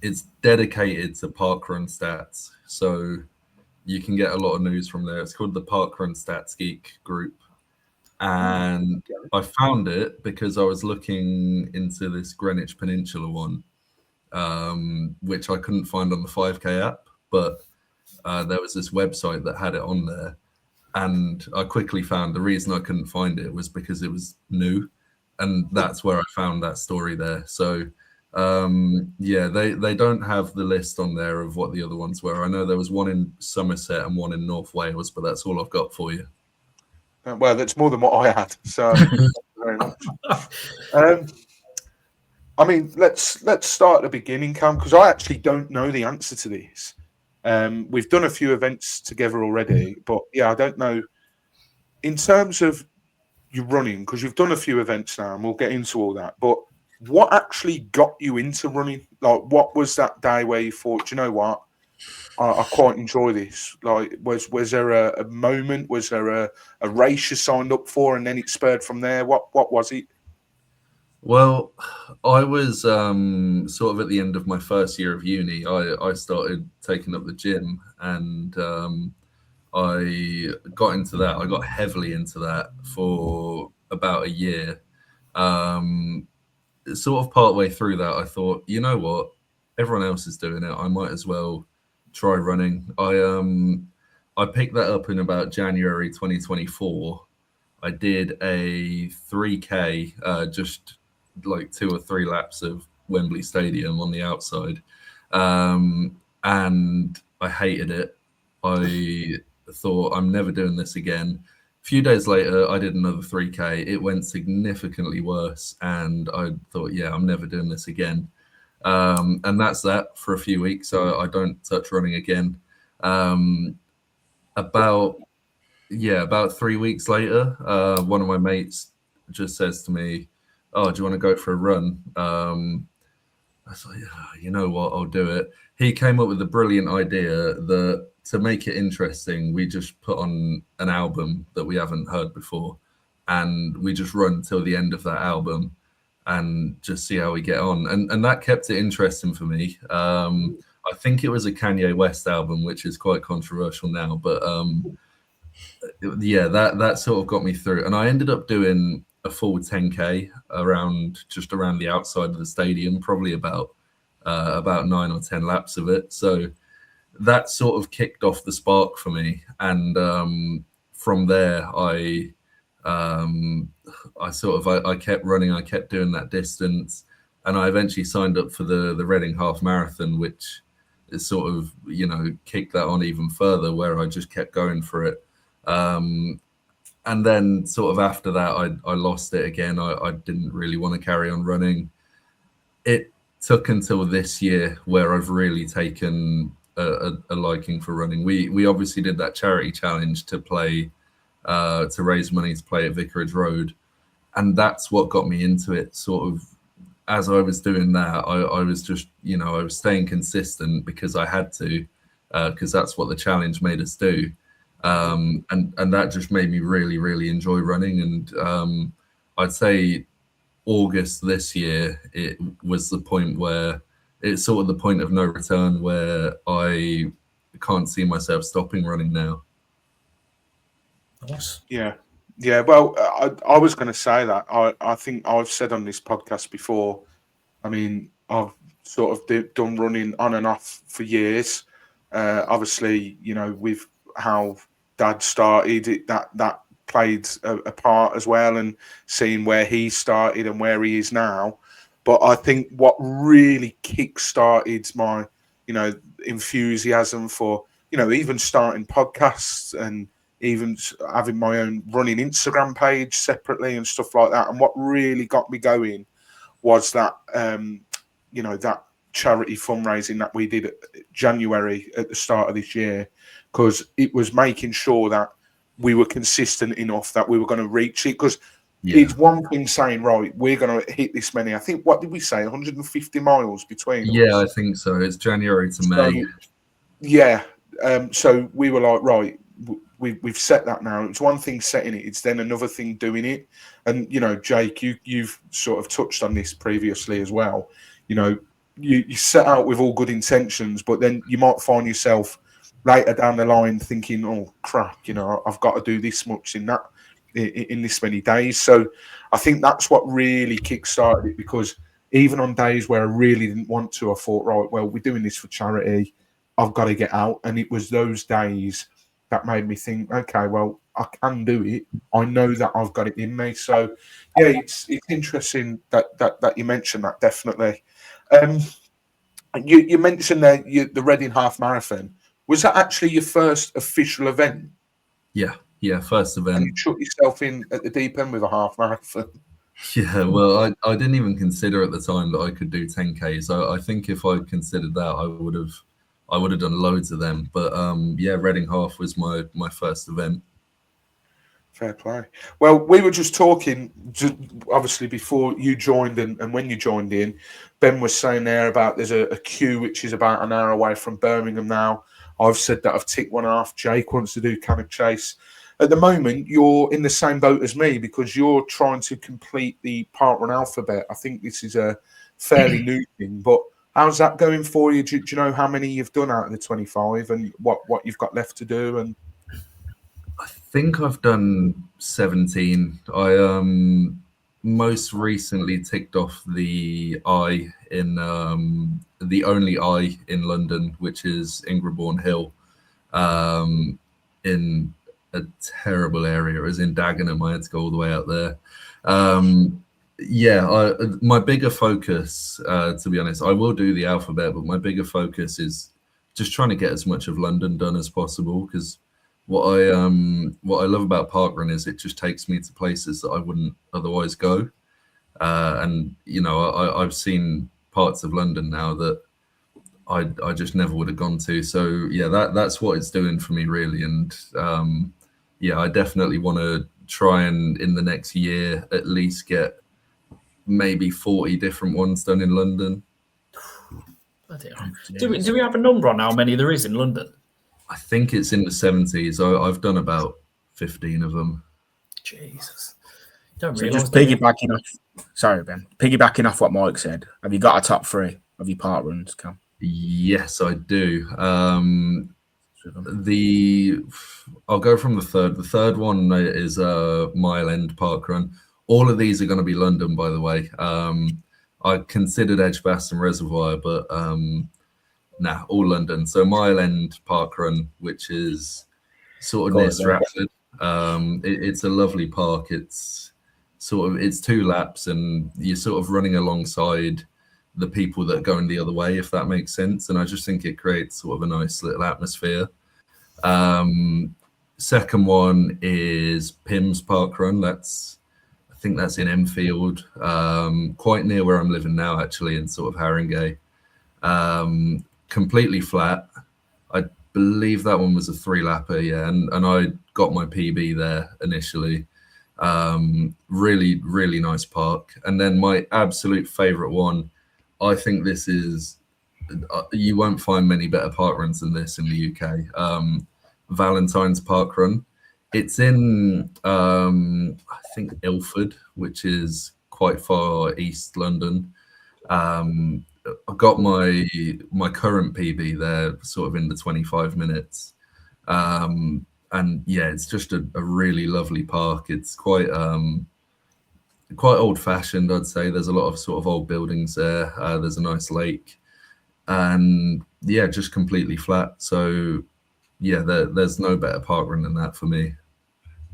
It's dedicated to parkrun stats, so you can get a lot of news from there. It's called the Parkrun Stats Geek group. And I found it because I was looking into this Greenwich Peninsula one, which I couldn't find on the 5K app, but there was this website that had it on there. And I quickly found the reason I couldn't find it was because it was new. And that's where I found that story there. So, they don't have the list on there of what the other ones were. I know there was one in Somerset and one in North Wales, but that's all I've got for you. Well, that's more than what I had. So, thank you very much. I mean, let's start at the beginning, Cam, because I actually don't know the answer to this. We've done a few events together already, but yeah, I don't know. In terms of you running, because you've done a few events now, and we'll get into all that. But what actually got you into running? Like, what was that day where you thought, do you know what? I quite enjoy this. Like, was there a moment? Was there a race you signed up for, and then it spurred from there? What was it? Well, I was sort of at the end of my first year of uni. I started taking up the gym, and I got into that. I got heavily into that for about a year. Sort of partway through that, I thought, you know what? Everyone else is doing it. I might as well try running. I picked that up in about January 2024. I did a 3K, just like 2 or 3 laps of Wembley Stadium on the outside, and I hated it. I thought, I'm never doing this again. A few days later, I did another 3K. It went significantly worse, and I thought, yeah, I'm never doing this again. And that's that for a few weeks. So I don't touch running again. About 3 weeks later, one of my mates just says to me, "Oh, do you want to go for a run?" I was like, you know what, I'll do it. He came up with a brilliant idea that to make it interesting, we just put on an album that we haven't heard before, and we just run till the end of that album and just see how we get on. And that kept it interesting for me. I think it was a Kanye West album, which is quite controversial now, but yeah, that sort of got me through. And I ended up doing a full 10K just around the outside of the stadium, probably about 9 or 10 laps of it. So that sort of kicked off the spark for me. And from there, I kept running. I kept doing that distance, and I eventually signed up for the Reading Half Marathon, which is sort of, kicked that on even further, where I just kept going for it. And then sort of after that, I lost it again. I didn't really want to carry on running. It took until this year where I've really taken a liking for running. We obviously did that charity challenge to play, to raise money to play at Vicarage Road. And that's what got me into it. Sort of as I was doing that, I was just, I was staying consistent because I had to, because that's what the challenge made us do. And that just made me really, really enjoy running. And I'd say August this year, it was the point where it's sort of the point of no return, where I can't see myself stopping running now. Nice. Yeah. Well, I was going to say that. I think I've said on this podcast before, I mean, I've sort of done running on and off for years. Obviously, with how Dad started, that played a part as well, and seeing where he started and where he is now. But I think what really kick-started my, enthusiasm for, even starting podcasts and even having my own running Instagram page separately and stuff like that. And what really got me going was that, that charity fundraising that we did January at the start of this year, because it was making sure that we were consistent enough that we were going to reach it. Because it's one thing saying, right, we're going to hit this many. I think, what did we say, 150 miles between us? Yeah, I think so. It's January to May. So we were like, right, we've set that now. It's one thing setting it, it's then another thing doing it. And, Jake, you've sort of touched on this previously as well. You set out with all good intentions, but then you might find yourself later down the line thinking, oh, crap, I've got to do this much in this many days. So I think that's what really kick-started it, because even on days where I really didn't want to, I thought, right, well, we're doing this for charity. I've got to get out. And it was those days that made me think, okay, well, I can do it. I know that I've got it in me. So, yeah, it's interesting that you mentioned that, definitely. You mentioned the Reading Half Marathon. Was that actually your first official event? Yeah. Yeah, first And event. you chuck yourself in at the deep end with a half marathon. Yeah, well, I didn't even consider at the time that I could do 10Ks. I think if I considered that, I would have done loads of them. But yeah, Reading Half was my first event. Fair play. Well, we were just talking, obviously, before you joined and when you joined in. Ben was saying there about there's a queue which is about an hour away from Birmingham now. I've said that I've ticked one off. Jake wants to do Cannock Chase. At the moment, you're in the same boat as me because you're trying to complete the parkrun alphabet. I think this is a fairly new thing, but how's that going for you? Do you know how many you've done out of the 25 and what you've got left to do? And I think I've done 17. I most recently ticked off the I in the only I in London, which is Ingraborn Hill, in a terrible area. It was in Dagenham. I had to go all the way out there. Yeah, my bigger focus, to be honest, I will do the alphabet, but my bigger focus is just trying to get as much of London done as possible, because what I love about parkrun is it just takes me to places that I wouldn't otherwise go, and you know I've seen parts of London now that I just never would have gone to. So yeah, that's what it's doing for me really, and yeah, I definitely want to try and in the next year at least get maybe 40 different ones done in London. Do we have a number on how many there is in London? I think it's in the 70s. I've done about 15 of them. Jesus. Don't So realise. just piggybacking off. Sorry, Ben. Piggybacking off what Mike said. Have you got a top 3 of your parkruns, Cam? Yes, I do. I'll go from the third. The third one is a Mile End parkrun. All of these are going to be London, by the way. I considered Edgbaston Reservoir, but nah, all London. So Mile End parkrun, which is sort of near Stratford. It's a lovely park. It's 2 laps, and you're sort of running alongside the people that are going the other way, if that makes sense. And I just think it creates sort of a nice little atmosphere. Second one is Pim's parkrun. I think that's in Enfield, quite near where I'm living now, actually, in sort of Haringey. Completely flat. I believe that one was a 3-lapper, yeah, and I got my PB there initially. Really, really nice park. And then my absolute favourite one, I think this is, you won't find many better parkruns than this in the UK. Valentine's Parkrun. It's in, I think, Ilford, which is quite far east London. I got my current PB there sort of in the 25 minutes. And yeah, it's just a really lovely park. It's quite old fashioned, I'd say. There's a lot of sort of old buildings there. There's a nice lake, and yeah, just completely flat. So yeah, there's no better parkrun than that for me.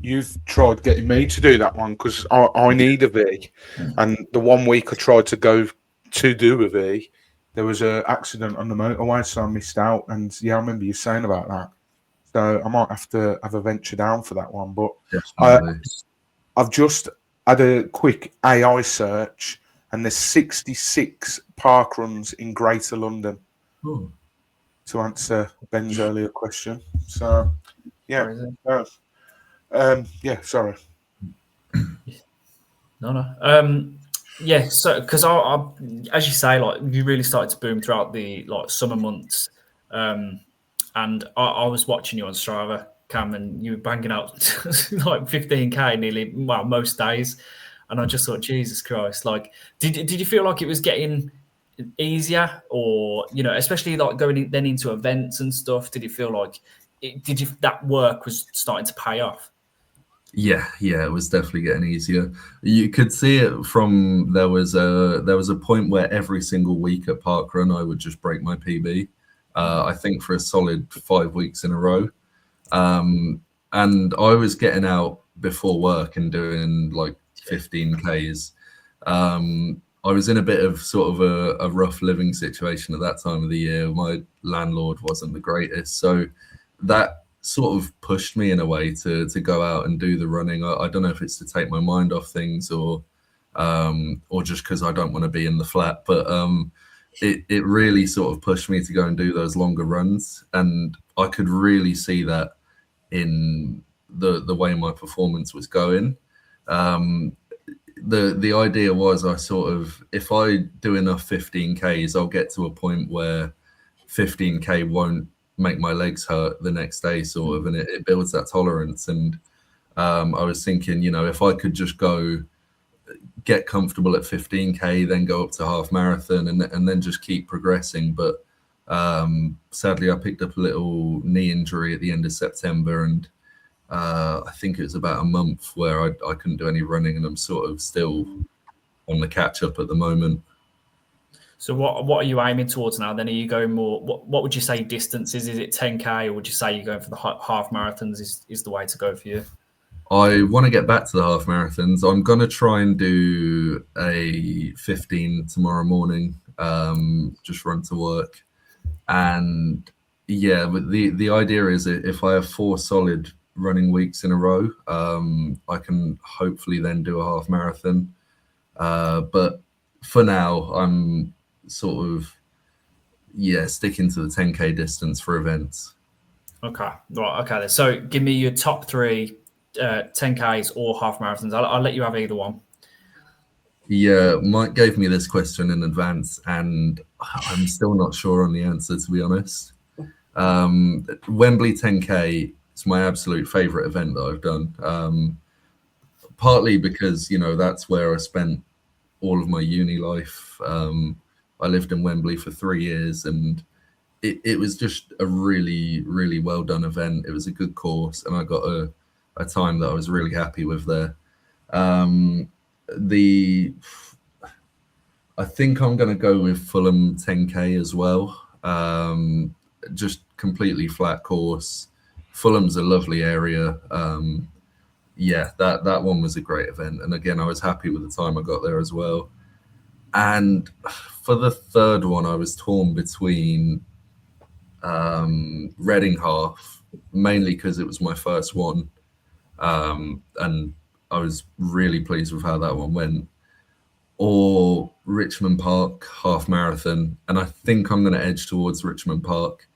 you've tried getting me to do that one because I need a V, and the 1 week I tried to go to do a V, there was an accident on the motorway, so I missed out. And yeah, I remember you saying about that. So I might have to have a venture down for that one. But I've just had a quick AI search, and there's 66 parkruns in Greater London. Ooh. To answer Ben's earlier question. So yeah, yeah. Sorry. No. Yeah. So because I, as you say, like you really started to boom throughout the like summer months, and I was watching you on Strava, Cam, and you were banging out like 15K nearly, well, most days, and I just thought, Jesus Christ, like, did you feel like it was getting easier, or you know, especially like going then into events and stuff? Did you feel like that work was starting to pay off? Yeah, it was definitely getting easier. You could see it from there was a point where every single week at parkrun I would just break my PB. I think for a solid 5 weeks in a row, and I was getting out before work and doing like 15Ks. I was in a bit of sort of a rough living situation at that time of the year. My landlord wasn't the greatest, so that sort of pushed me in a way to go out and do the running. I don't know if it's to take my mind off things or just because I don't want to be in the flat, but it really sort of pushed me to go and do those longer runs, and I could really see that in the way my performance was going. The idea was I sort of, if I do enough 15Ks, I'll get to a point where 15K won't make my legs hurt the next day, sort of, and it builds that tolerance. And I was thinking, if I could just go get comfortable at 15K, then go up to half marathon and then just keep progressing. But sadly, I picked up a little knee injury at the end of September, and I think it was about a month where I couldn't do any running, and I'm sort of still on the catch up at the moment. So what are you aiming towards now? Then are you going more? What would you say distance is? Is it 10K, or would you say you're going for the half marathons? Is the way to go for you? I want to get back to the half marathons. I'm going to try and do a 15 tomorrow morning. Just run to work, and yeah. But the idea is if I have 4 solid running weeks in a row, I can hopefully then do a half marathon. But for now, I'm sort of sticking to the 10K distance for events. Okay, right. Okay, then. So give me your top 3 10Ks or half marathons. I'll let you have either one. Yeah, Mike gave me this question in advance, and I'm still not sure on the answer, to be honest. Wembley 10K is my absolute favourite event that I've done. Partly because, that's where I spent all of my uni life. I lived in Wembley for 3 years, and it was just a really, really well done event. It was a good course, and I got a time that I was really happy with there. I think I'm going to go with Fulham 10K as well. Just completely flat course. Fulham's a lovely area. That one was a great event. And again, I was happy with the time I got there as well. And for the third one, I was torn between Reading half, mainly because it was my first one. And I was really pleased with how that one went, or Richmond Park half marathon. And I think I'm going to edge towards Richmond Park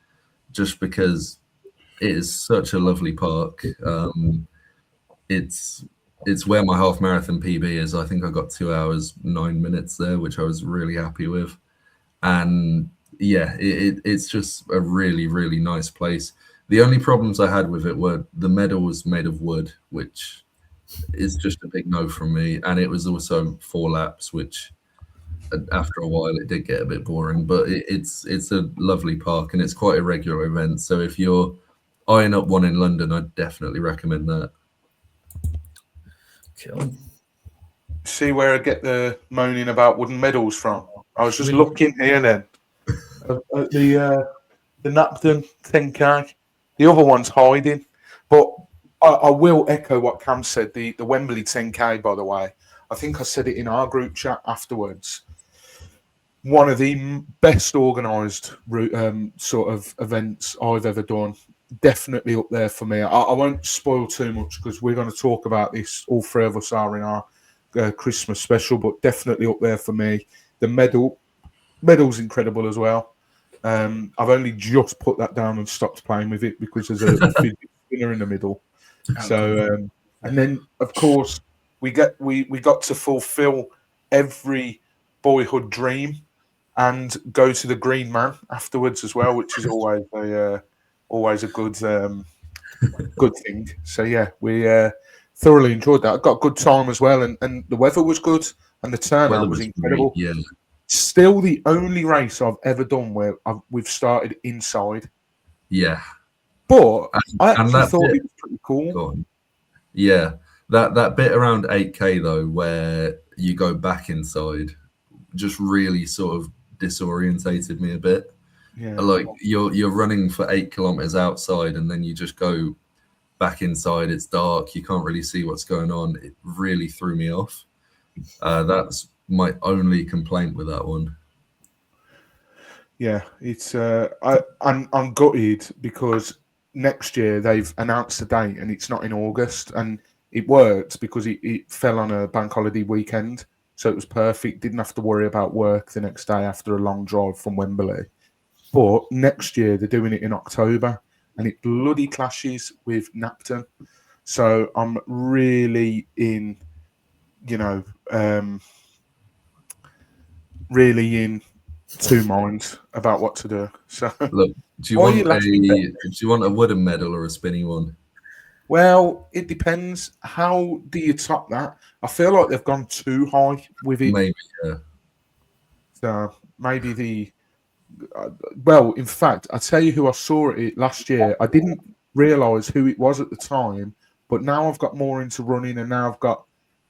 just because it is such a lovely park. It's where my half marathon PB is. I think I got 2 hours, 9 minutes there, which I was really happy with. And yeah, it's just a really, really nice place. The only problems I had with it were the medal was made of wood, which is just a big no from me. And it was also 4 laps, which after a while it did get a bit boring. But it's a lovely park, and it's quite a regular event. So if you're eyeing up one in London, I'd definitely recommend that. Cool. See where I get the moaning about wooden medals from? I was just looking here then at the Napton 10K. The other one's hiding, but I will echo what Cam said. The Wembley 10K, by the way, I think I said it in our group chat afterwards. One of the best organised sort of events I've ever done. Definitely up there for me. I won't spoil too much because we're going to talk about this. All 3 of us are in our Christmas special, but definitely up there for me. The medal's incredible as well. I've only just put that down and stopped playing with it because there's a fidget spinner in the middle. So, and then of course we got to fulfil every boyhood dream and go to the Green Man afterwards as well, which is always a good thing. So yeah, we thoroughly enjoyed that. I got a good time as well, and the weather was good, and the turnout was incredible. Great, yeah. Still the only race I've ever done where we've started inside. Yeah. But I actually thought it was pretty cool. Yeah. That bit around 8K though, where you go back inside, just really sort of disorientated me a bit. Yeah. Like you're running for 8 kilometers outside, and then you just go back inside. It's dark. You can't really see what's going on. It really threw me off. That's my only complaint with that one. Yeah, it's I'm gutted because next year they've announced a date and it's not in August, and it worked because it fell on a bank holiday weekend, so it was perfect. Didn't have to worry about work the next day after a long drive from Wembley. But next year they're doing it in October, and it bloody clashes with Napton. So I'm really in, really in two minds about what to do. So Look, do you want a wooden medal or a spinny one? Well, it depends. How do you top that? I feel like they've gone too high with it. Maybe, yeah. So maybe well, in fact, I tell you who I saw it last year. I didn't realise who it was at the time, but now I've got more into running, and now I've got,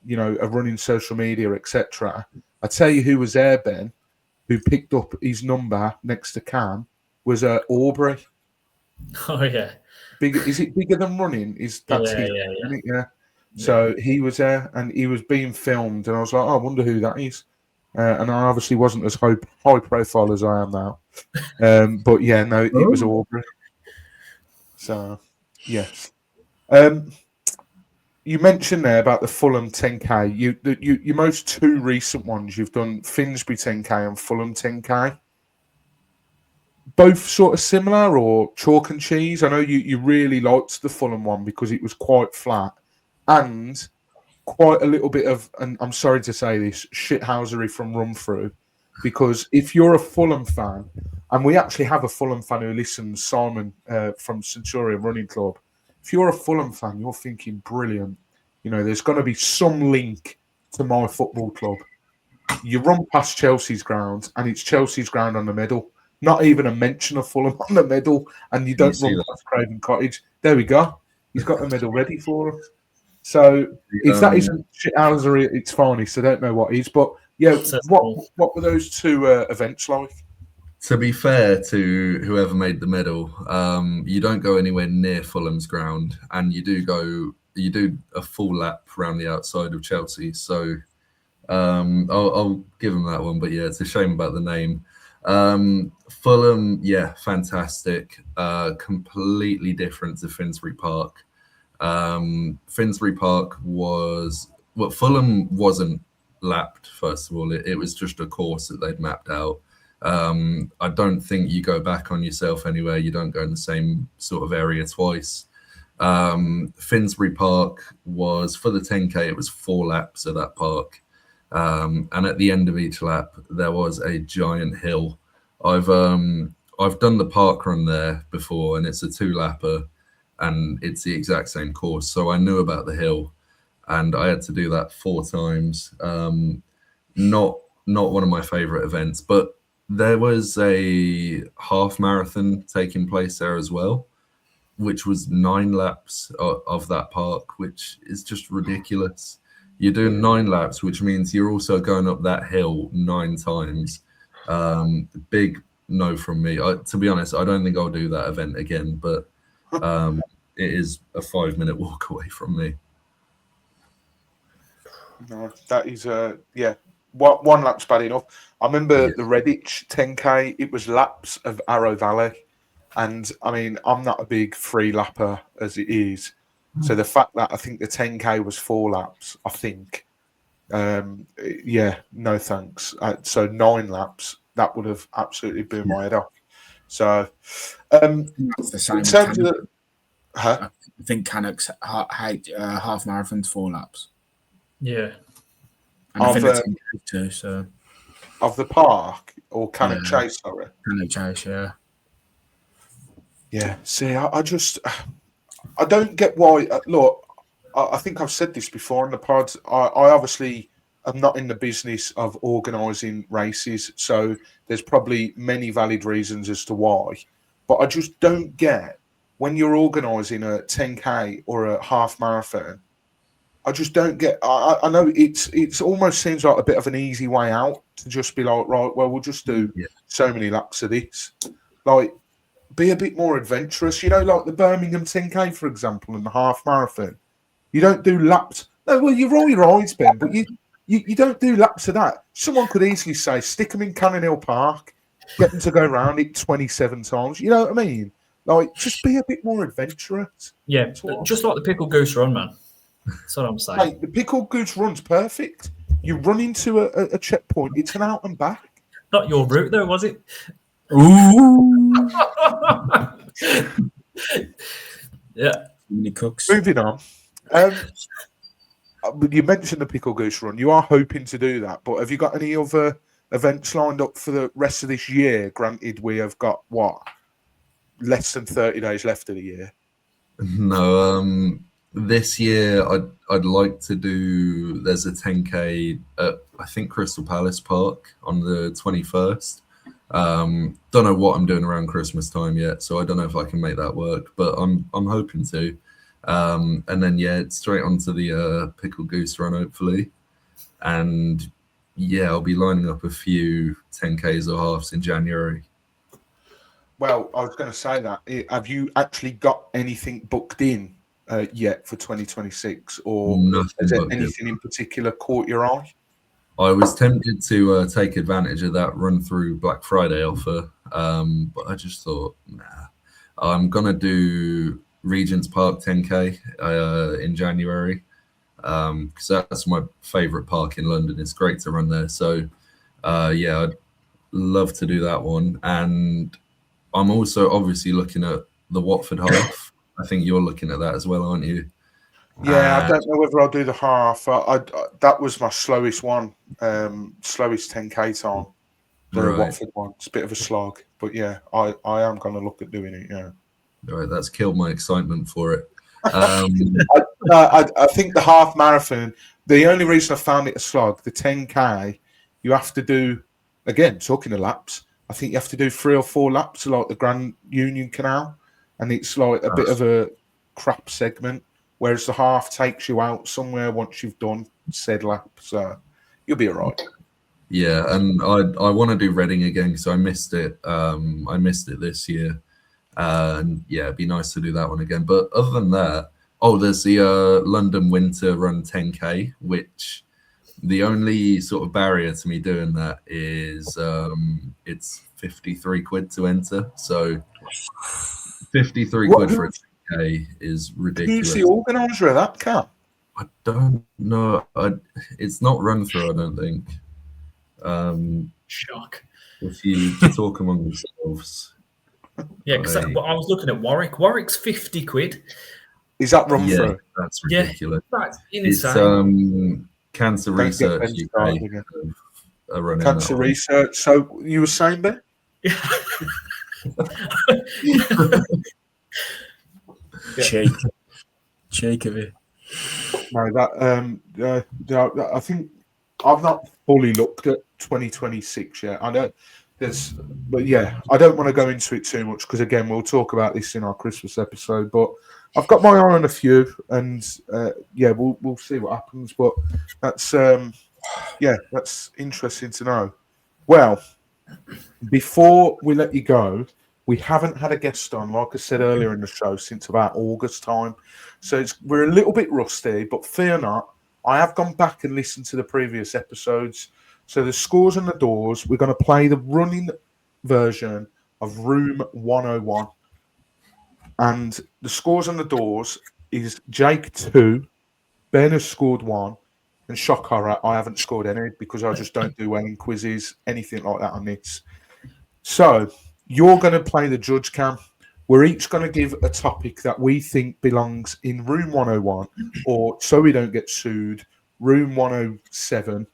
a running social media, etc. I tell you who was there, Ben, who picked up his number next to Cam, was Aubrey. Oh yeah. Is it bigger than running? Yeah. So he was there, and he was being filmed, and I was like, I wonder who that is. And I obviously wasn't as high profile as I am now. But yeah, no, it was Aubrey. So yes. You mentioned there about the Fulham 10K. Your most two recent ones, you've done Finsbury 10K and Fulham 10K. Both sort of similar, or chalk and cheese? I know you really liked the Fulham one because it was quite flat and quite a little bit of, and I'm sorry to say this, shithousery from run through, because if you're a Fulham fan, and we actually have a Fulham fan who listens, Simon from Centurion Running Club, if you're a Fulham fan, you're thinking, brilliant, there's going to be some link to my football club. You run past Chelsea's ground, and it's Chelsea's ground on the middle. Not even a mention of Fulham on the medal, and you don't run past Craven Cottage. There we go. He's got the medal ready for us. So if that isn't shithousery at its finest, I don't know what is. But yeah, what were those two events like? To be fair to whoever made the medal, you don't go anywhere near Fulham's ground, and you do a full lap around the outside of Chelsea. So I'll give them that one. But yeah, it's a shame about the name. Fulham, yeah, fantastic. Completely different to Finsbury Park. Finsbury Park Fulham wasn't lapped, first of all. It was just a course that they'd mapped out. I don't think you go back on yourself anywhere. You don't go in the same sort of area twice. Finsbury Park was, for the 10K, it was 4 laps of that park. And at the end of each lap, there was a giant hill. I've done the park run there before, and it's a 2-lapper, and it's the exact same course. So I knew about the hill, and I had to do that 4 times. Not one of my favorite events, but there was a half marathon taking place there as well, which was 9 laps of that park, which is just ridiculous. You're doing 9 laps, which means you're also going up that hill 9 times. Big no from me. To be honest, I don't think I'll do that event again, but it is a 5-minute walk away from me. No, that is one lap's bad enough. I remember the Redditch 10K. It was laps of Arrow Valley, and I mean, I'm not a big 3-lapper as it is. So the fact that I think the 10K was 4 laps, I think, no thanks. So 9 laps, that would have absolutely blew my head off. So that's the same in terms of I think Cannock's half marathon's 4 laps. Yeah. And I think the 10K too, so. Of the park, or Cannock Chase, sorry? Cannock Chase, yeah. Yeah, see, I don't get why. Look, I think I've said this before in the pod. I obviously am not in the business of organising races, so there's probably many valid reasons as to why. But I just don't get when you're organising a 10K or a half marathon. I just don't get. I know it's almost seems like a bit of an easy way out to just be like, right, well, we'll just do so many laps of this. Like, be a bit more adventurous, like the Birmingham 10K, for example, and the half marathon. You don't do laps. No, well, you roll your eyes, Ben, but you don't do laps of that. Someone could easily say, stick them in Cannon Hill Park, get them to go round it 27 times. You know what I mean? Like, just be a bit more adventurous. Yeah, just like the Pickled Goose Run, man. That's what I'm saying. Mate, the Pickled Goose Run's perfect. You run into a checkpoint. It's an out and back. Not your route, though, was it? Ooh. Yeah. Mini cooks. Moving on. You mentioned the Pickled Goose Run. You are hoping to do that, but have you got any other events lined up for the rest of this year? Granted, we have got, less than 30 days left of the year. No, this year I'd like to do. There's a 10K at I think Crystal Palace Park on the 21st. Don't know what I'm doing around Christmas time yet, so I don't know if I can make that work, but I'm hoping to. And then it's straight onto the Pickled Goose Run hopefully, and I'll be lining up a few 10Ks or halves in January. Well, I was going to say that. Have you actually got anything booked in yet for 2026, or is there anything in particular caught your eye? I was tempted to take advantage of that run through Black Friday offer, but I just thought, I'm going to do Regent's Park 10K in January, because that's my favourite park in London. It's great to run there. So, I'd love to do that one. And I'm also obviously looking at the Watford half. I think you're looking at that as well, aren't you? Yeah, I don't know whether I'll do the half. I that was my slowest one, slowest 10K time. The Watford one. It's a bit of a slog, but I am going to look at doing it. Yeah. Right, that's killed my excitement for it. I think the half marathon. The only reason I found it a slog, the 10K, you have to do again. Talking of laps, I think you have to do 3 or 4 laps, like the Grand Union Canal, and it's like a bit of a crap segment. Whereas the half takes you out somewhere once you've done said lap, so you'll be all right. Yeah, and I want to do Reading again because I missed it. I missed it this year, and it'd be nice to do that one again. But other than that, there's the London Winter Run 10K, which the only sort of barrier to me doing that is it's 53 quid to enter. So 53 quid for a 10K is ridiculous. Who's the organizer of that camp? I don't know. It's not run through, I don't think. Shock. If you talk among yourselves. Yeah, because I was looking at Warwick. Warwick's 50 quid. Is that run through? That's ridiculous. Yeah, that's insane. It's Cancer Research UK are running Cancer Research. So you were saying, Ben? Cheek of it. No, that I think I've not fully looked at 2026 yet. I know but I don't want to go into it too much because again we'll talk about this in our Christmas episode. But I've got my eye on a few, and we'll see what happens. But that's that's interesting to know. Well, before we let you go, we haven't had a guest on, like I said earlier in the show, since about August time. So we're a little bit rusty, but fear not. I have gone back and listened to the previous episodes. So the scores and the doors, we're going to play the running version of Room 101. And the scores and the doors is Jake 2, Ben has scored 1, and shock horror, I haven't scored any because I just don't do well in quizzes, anything like that on this. So you're going to play the judge cam. We're each going to give a topic that we think belongs in Room 101, or so we don't get sued, Room 107.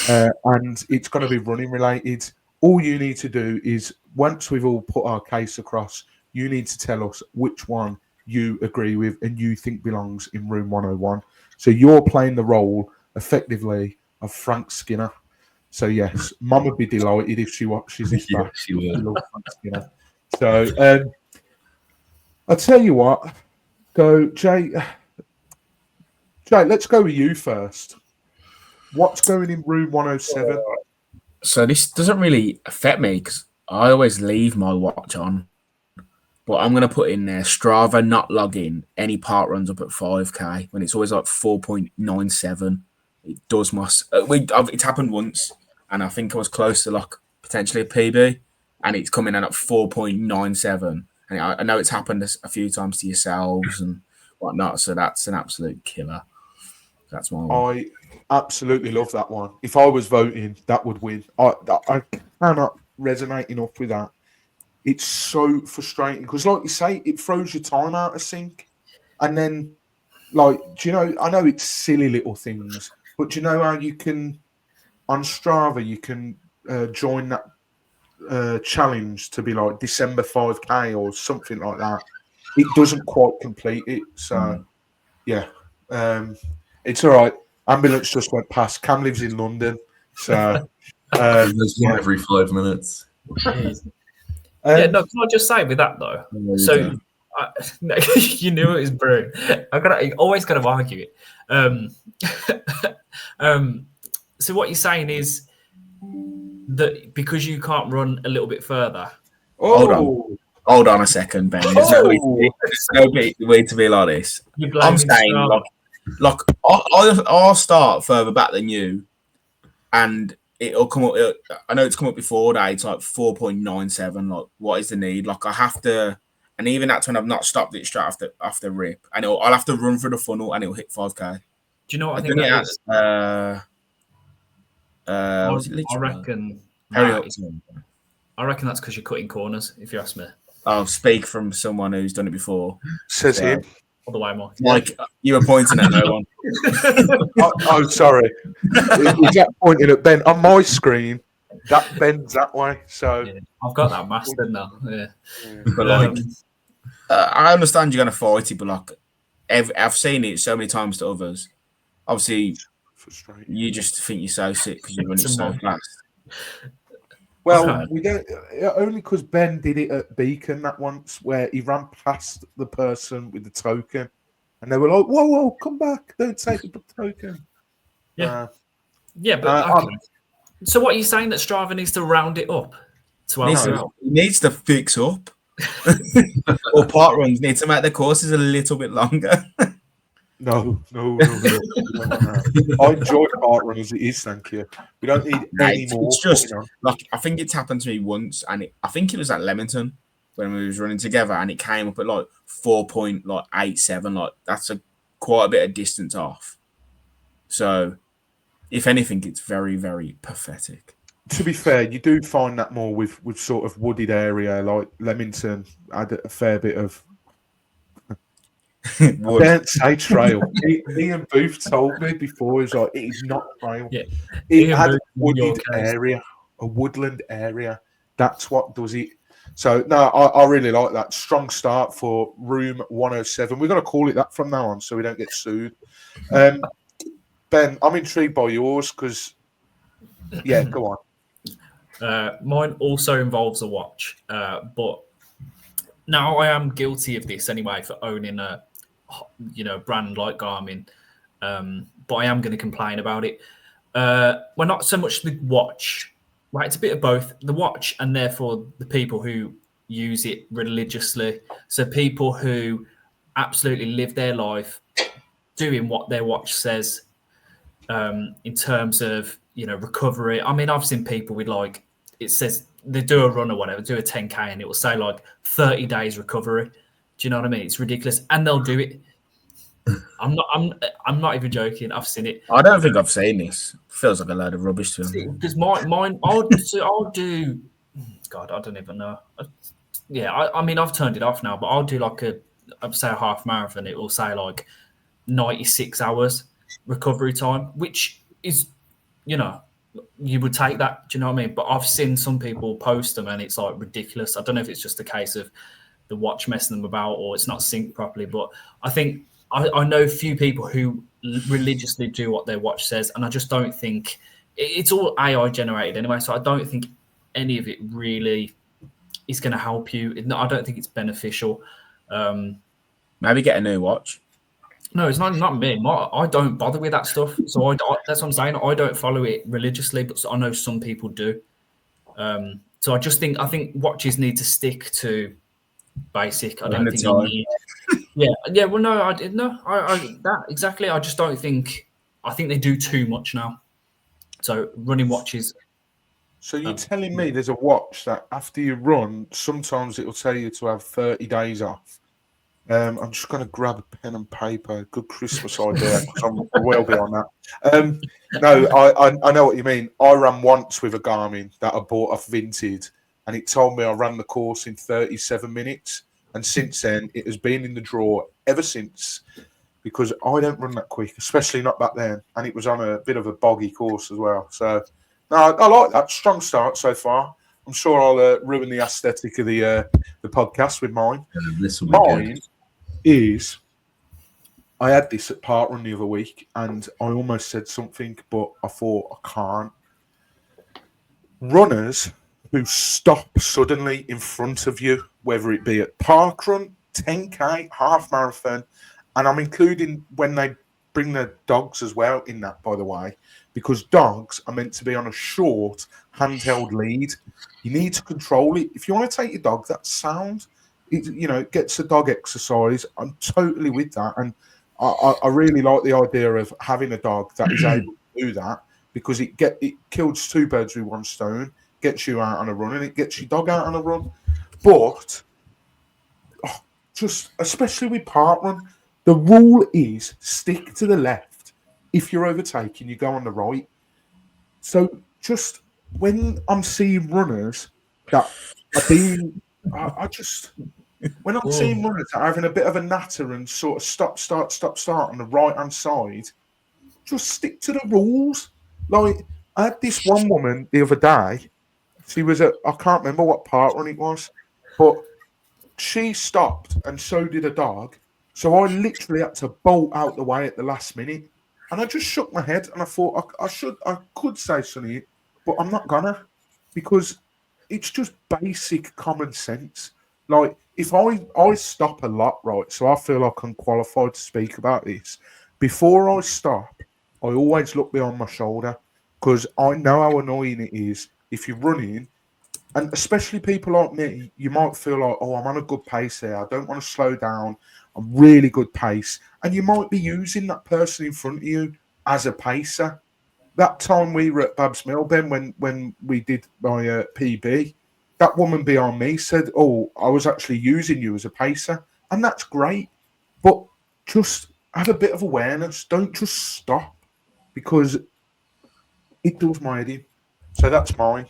And it's going to be running related. All you need to do is, once we've all put our case across, you need to tell us which one you agree with and you think belongs in Room 101. So you're playing the role, effectively, of Frank Skinner. So yes, Mum would be delighted if she watches this back. She would. I love Frank Skinner. So I'll tell you what. Go, Jay. Jay, let's go with you first. What's going in Room 107? So this doesn't really affect me because I always leave my watch on. But I'm going to put in there Strava not logging any park runs up at 5K when it's always like 4.97. It does my... it's happened once, and I think I was close to like potentially a PB, and it's coming in at 4.97. And I know it's happened a few times to yourselves and whatnot. So that's an absolute killer. That's my one. I absolutely love that one. If I was voting, that would win. I cannot resonate enough with that. It's so frustrating because, like you say, it throws your time out of sync. And then, like, do you know, I know it's silly little things, but do you know how you can, on Strava, you can join that challenge to be like December 5K or something like that. It doesn't quite complete it. So, yeah. It's all right. Ambulance just went past. Cam lives in London. So, there's one every 5 minutes. Yeah, no, can I just say with that though? So you knew it was brewing. I always got to argue it. So what you're saying is that because you can't run a little bit further. Hold on a second, Ben. There's no way to be like this. I'm saying, like I'll start further back than you, and it'll come up. I know it's come up before that. It's like 4.97. Like, what is the need? Like, I have to, and even that's when I've not stopped it straight after rip, and I'll have to run through the funnel, and it'll hit 5K. Do you know what I think that is? I reckon. I reckon that's because you're cutting corners. If you ask me. I'll speak from someone who's done it before. Says him. All the way, Mike. Like, you were pointing at no one. Oh, sorry. Is that pointing at Ben? On my screen, that bends that way. So yeah, I've got that mastered now. Yeah. But like, I understand you're going to fight it, but like, I've seen it so many times to others. Obviously, you just think you're so sick because you run it so fast. Well, we don't only because Ben did it at Beacon that once, where he ran past the person with the token, and they were like, "Whoa, come back! Don't take the token." Yeah, but so what are you saying that Strava needs to round it up? It needs to fix up, or parkruns need to make the courses a little bit longer. No. I enjoy parkrun as it is, thank you. We don't need any more. It's just like, I think it's happened to me once, and I think it was at Leamington when we was running together, and it came up at like 4.87. Like, that's quite a bit of distance off. So, if anything, it's very, very pathetic. To be fair, you do find that more with sort of wooded area like Leamington. Had a fair bit of. I don't say trail. Ian Booth told me before, he's like, it is not trail. Yeah. It had a wooded area, a woodland area. That's what does it. So, no, I really like that. Strong start for Room 107. We're going to call it that from now on so we don't get sued. Ben, I'm intrigued by yours because, yeah, go on. Mine also involves a watch, but now I am guilty of this anyway for owning a brand like Garmin, but I am going to complain about it. Well, not so much the watch, right? It's a bit of both. The watch, and therefore the people who use it religiously. So people who absolutely live their life doing what their watch says, in terms of recovery. I mean, I've seen people with like, it says they do a run or whatever, do a 10K, and it will say like 30 days recovery. Do you know what I mean? It's ridiculous, and they'll do it. I'm not even joking. I've seen it. I don't think I've seen this. Feels like a load of rubbish to me. Because mine, I'll do. God, I don't even know. I mean, I've turned it off now, but I'll do like I'd say a half marathon. It will say like 96 hours recovery time, which is, you would take that. Do you know what I mean? But I've seen some people post them, and it's like ridiculous. I don't know if it's just a case of the watch messing them about or it's not synced properly, but I think I know a few people who religiously do what their watch says, and I just don't think it's all AI generated anyway, so I don't think any of it really is going to help you. I don't think it's beneficial. Maybe get a new watch. No, it's not me. I don't bother with that stuff, so that's what I'm saying. I don't follow it religiously, but I know some people do. So I think watches need to stick to basic. I don't think you need. Yeah. Well, no, I did no. I that exactly. I just don't think. I think they do too much now. So running watches So you're telling me there's a watch that after you run, sometimes it'll tell you to have 30 days off. I'm just going to grab a pen and paper. Good Christmas idea, because I'm well beyond that. No, I know what you mean. I ran once with a Garmin that I bought off Vinted, and it told me I ran the course in 37 minutes. And since then, it has been in the drawer ever since, because I don't run that quick, especially not back then. And it was on a bit of a boggy course as well. So, no, I like that. Strong start so far. I'm sure I'll ruin the aesthetic of the podcast with mine. This will be mine good. Is I had this at parkrun the other week, and I almost said something, but I thought I can't. Runners who stop suddenly in front of you, whether it be at parkrun, 10K, half marathon, and I'm including when they bring their dogs as well in that, by the way, because dogs are meant to be on a short handheld lead. You need to control it. If you want to take your dog, that's sound. It gets the dog exercise. I'm totally with that, and I really like the idea of having a dog that is able to do that, because it kills two birds with one stone. Gets you out on a run, and it gets your dog out on a run. But just especially with parkrun, the rule is stick to the left. If you're overtaking, you go on the right. So just when I'm seeing runners that are being, when I'm seeing runners that are having a bit of a natter and sort of stop, start on the right-hand side, just stick to the rules. Like, I had this one woman the other day. She was I can't remember what parkrun it was, but she stopped and so did a dog. So I literally had to bolt out the way at the last minute. And I just shook my head and I thought I could say something, but I'm not gonna, because it's just basic common sense. Like, if I stop a lot, right, so I feel like I'm qualified to speak about this. Before I stop, I always look behind my shoulder, because I know how annoying it is if you're running, and especially people like me, you might feel like, oh, I'm on a good pace here. I don't want to slow down. I'm really good pace. And you might be using that person in front of you as a pacer. That time we were at Babs Mill, Ben, when we did my PB, that woman behind me said, oh, I was actually using you as a pacer. And that's great. But just have a bit of awareness. Don't just stop, because it does my head in. So that's mine.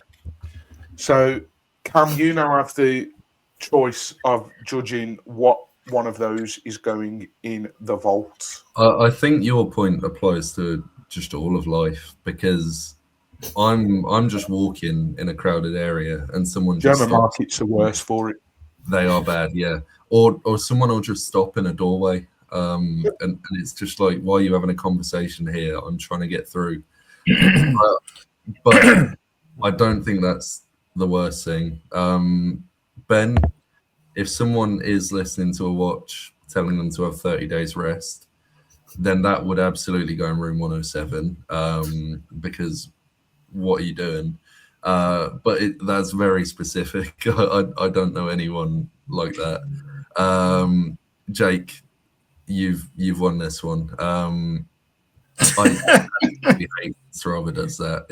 So, Cam, you now have the choice of judging what one of those is going in the vault. I think your point applies to just all of life, because I'm just walking in a crowded area and someone just German stops. markets are worse for it. They are bad, yeah. Or someone will just stop in a doorway, and it's just like, why are you having a conversation here? I'm trying to get through. But I don't think that's the worst thing. Ben, if someone is listening to a watch telling them to have 30 days rest, then that would absolutely go in room 107, because what are you doing? But that's very specific. I don't know anyone like that. Jake, you've won this one. I hate Strava does that.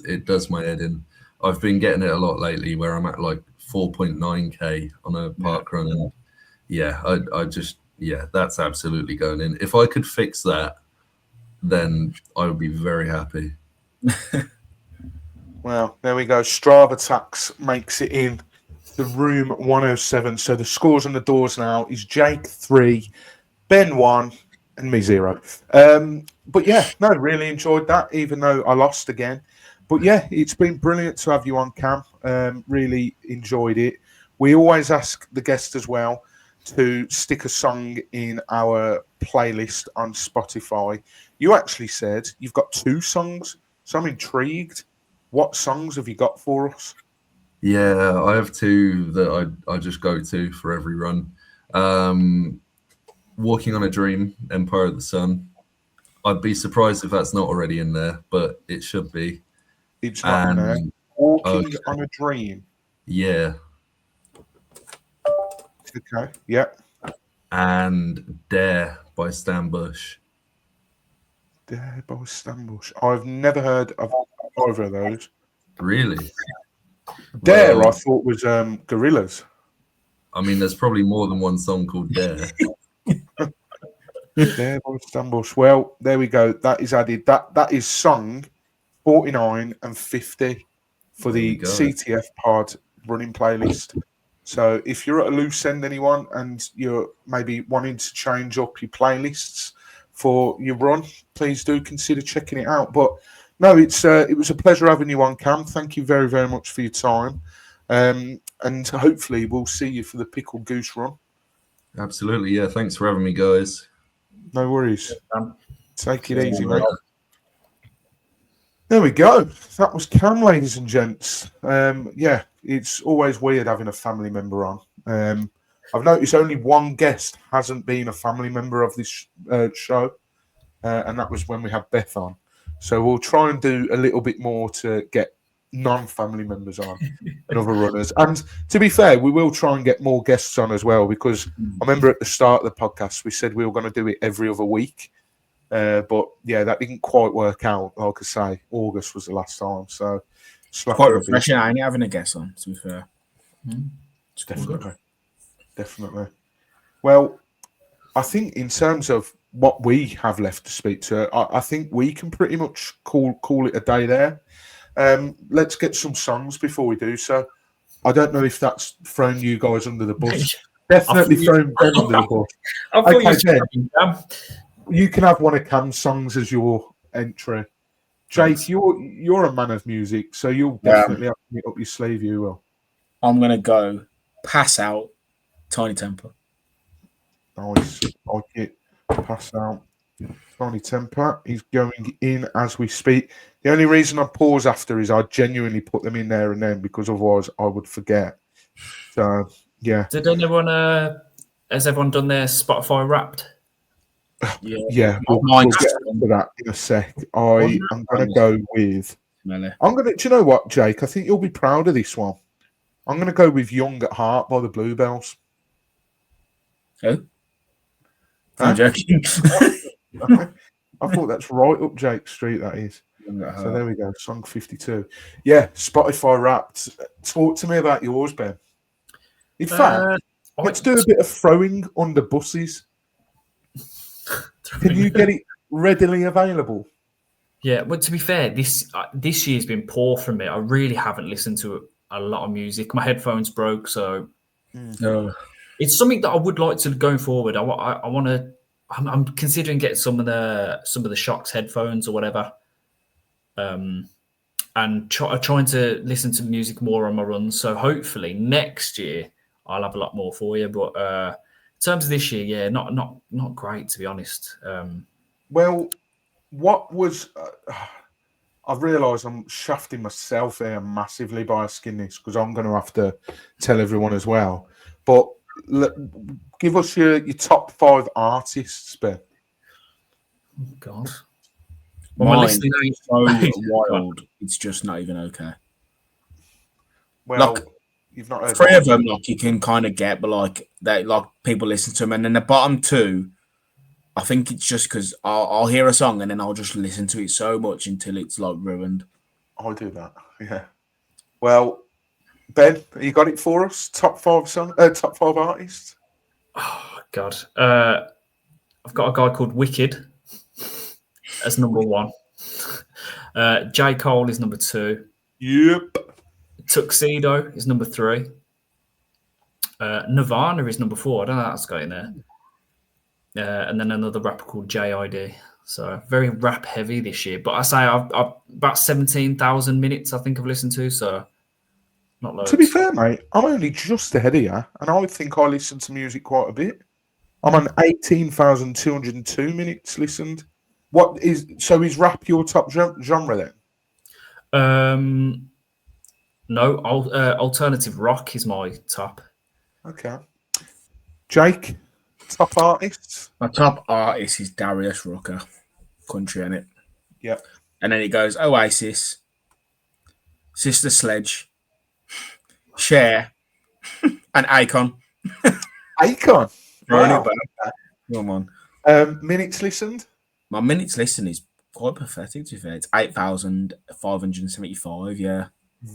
It does my head in. I've been getting it a lot lately, where I'm at like 4.9k on a park run, and that's absolutely going in. If I could fix that, then I would be very happy. Well, there we go. Strava tax makes it in the room 107. So the scores on the doors now is Jake 3, Ben 1, and me 0. But yeah, no, really enjoyed that, even though I lost again. But yeah, it's been brilliant to have you on, Cam. Really enjoyed it. We always ask the guest as well to stick a song in our playlist on Spotify. You actually said you've got 2 songs, so I'm intrigued. What songs have you got for us? Yeah, I have 2 that I just go to for every run. Walking on a Dream, Empire of the Sun. I'd be surprised if that's not already in there, but it should be. It's not in there. Walking on a Dream. Yeah. Okay, yeah. And Dare by Stan Bush. Dare by Stan Bush. I've never heard of either of those. Really? Dare, Well, I thought was Gorillas. I mean, there's probably more than one song called Dare. Dare by Stambush. Well, there we go. That is added. That is song 49 and 50 for There we the go. CTF pod running playlist. So if you're at a loose end, anyone, and you're maybe wanting to change up your playlists for your run, please do consider checking it out. But no, it was a pleasure having you on, Cam. Thank you very, very much for your time. And hopefully we'll see you for the Pickled Goose Run. Absolutely. Yeah. Thanks for having me, guys. No worries. Take it See easy, you mate. later. There we go. That was Cam, ladies and gents. Yeah, it's always weird having a family member on. I've noticed only one guest hasn't been a family member of this show, and that was when we had Beth on. So we'll try and do a little bit more to get non-family members on and other runners. And to be fair, we will try and get more guests on as well, because I remember at the start of the podcast, we said we were going to do it every other week. But yeah, that didn't quite work out. Like I say, August was the last time. So Quite refreshing, ain't it, having a guest on, to be fair. Definitely. Well, I think in terms of what we have left to speak to, I think we can pretty much call it a day there. Let's get some songs before we do so. I don't know if that's thrown you guys under the bus. Definitely thrown Ben under the bus. Okay, Ben, you can have one of Cam's songs as your entry. Jake, you're a man of music, so you'll definitely have it up your sleeve. You will. I'm gonna go Pass Out, Tiny Temper. Nice, like it. Pass Out, Tiny Temper. He's going in as we speak. The only reason I pause after is I genuinely put them in there and then, because otherwise I would forget. So yeah. Did anyone? Has everyone done their Spotify Wrapped? Yeah, we'll get to that in a sec. I'm going to go with. Do you know what, Jake? I think you'll be proud of this one. I'm going to go with "Young at Heart" by the Bluebells. Oh, I'm joking. I thought that's right up Jake's street. That is. So there we go. Song 52. Yeah, Spotify Wrapped. Talk to me about yours, Ben. In fact, let's do a bit of throwing under buses. Can you get it readily available? Yeah, but to be fair, this year's been poor for me. I really haven't listened to a lot of music. My headphones broke, so it's something that I would like to going forward. I want to. I'm considering getting some of the Shocks headphones or whatever, and trying to listen to music more on my runs. So hopefully next year I'll have a lot more for you. But in terms of this year, yeah, not great, to be honest. Well, what was I've realised I'm shafting myself here massively by asking this, because I'm going to have to tell everyone as well. But give us your top 5 artists, Ben. Oh, God. Well, mine is so wild. It's just not even okay. Well, you've not heard 3 of them, like, you can kind of get, but like people listen to them, and then the bottom 2, I think it's just because I'll hear a song and then I'll just listen to it so much until it's like ruined. I do that, yeah. Well, Ben, you got it for us? Top 5 artists? Oh God, I've got a guy called Wicked as number 1. J. Cole is number 2. Yep. Tuxedo is number 3. Nirvana is number 4. I don't know how that's got in there. And then another rapper called JID. So very rap heavy this year. But I say I've about 17,000 minutes I think I've listened to. So not loads. To be fair, mate, I'm only just ahead of you, and I think I listen to music quite a bit. I'm on 18,202 minutes listened. Is rap your top genre then? No, alternative rock is my top. Okay. Jake, top artists? My top artist is Darius Rucker, country in it. Yep. And then it goes Oasis, Sister Sledge, Cher, and Icon. Icon? Wow. Come on. Minutes listened? My minutes listened is quite pathetic, to be fair. It's 8,575, yeah.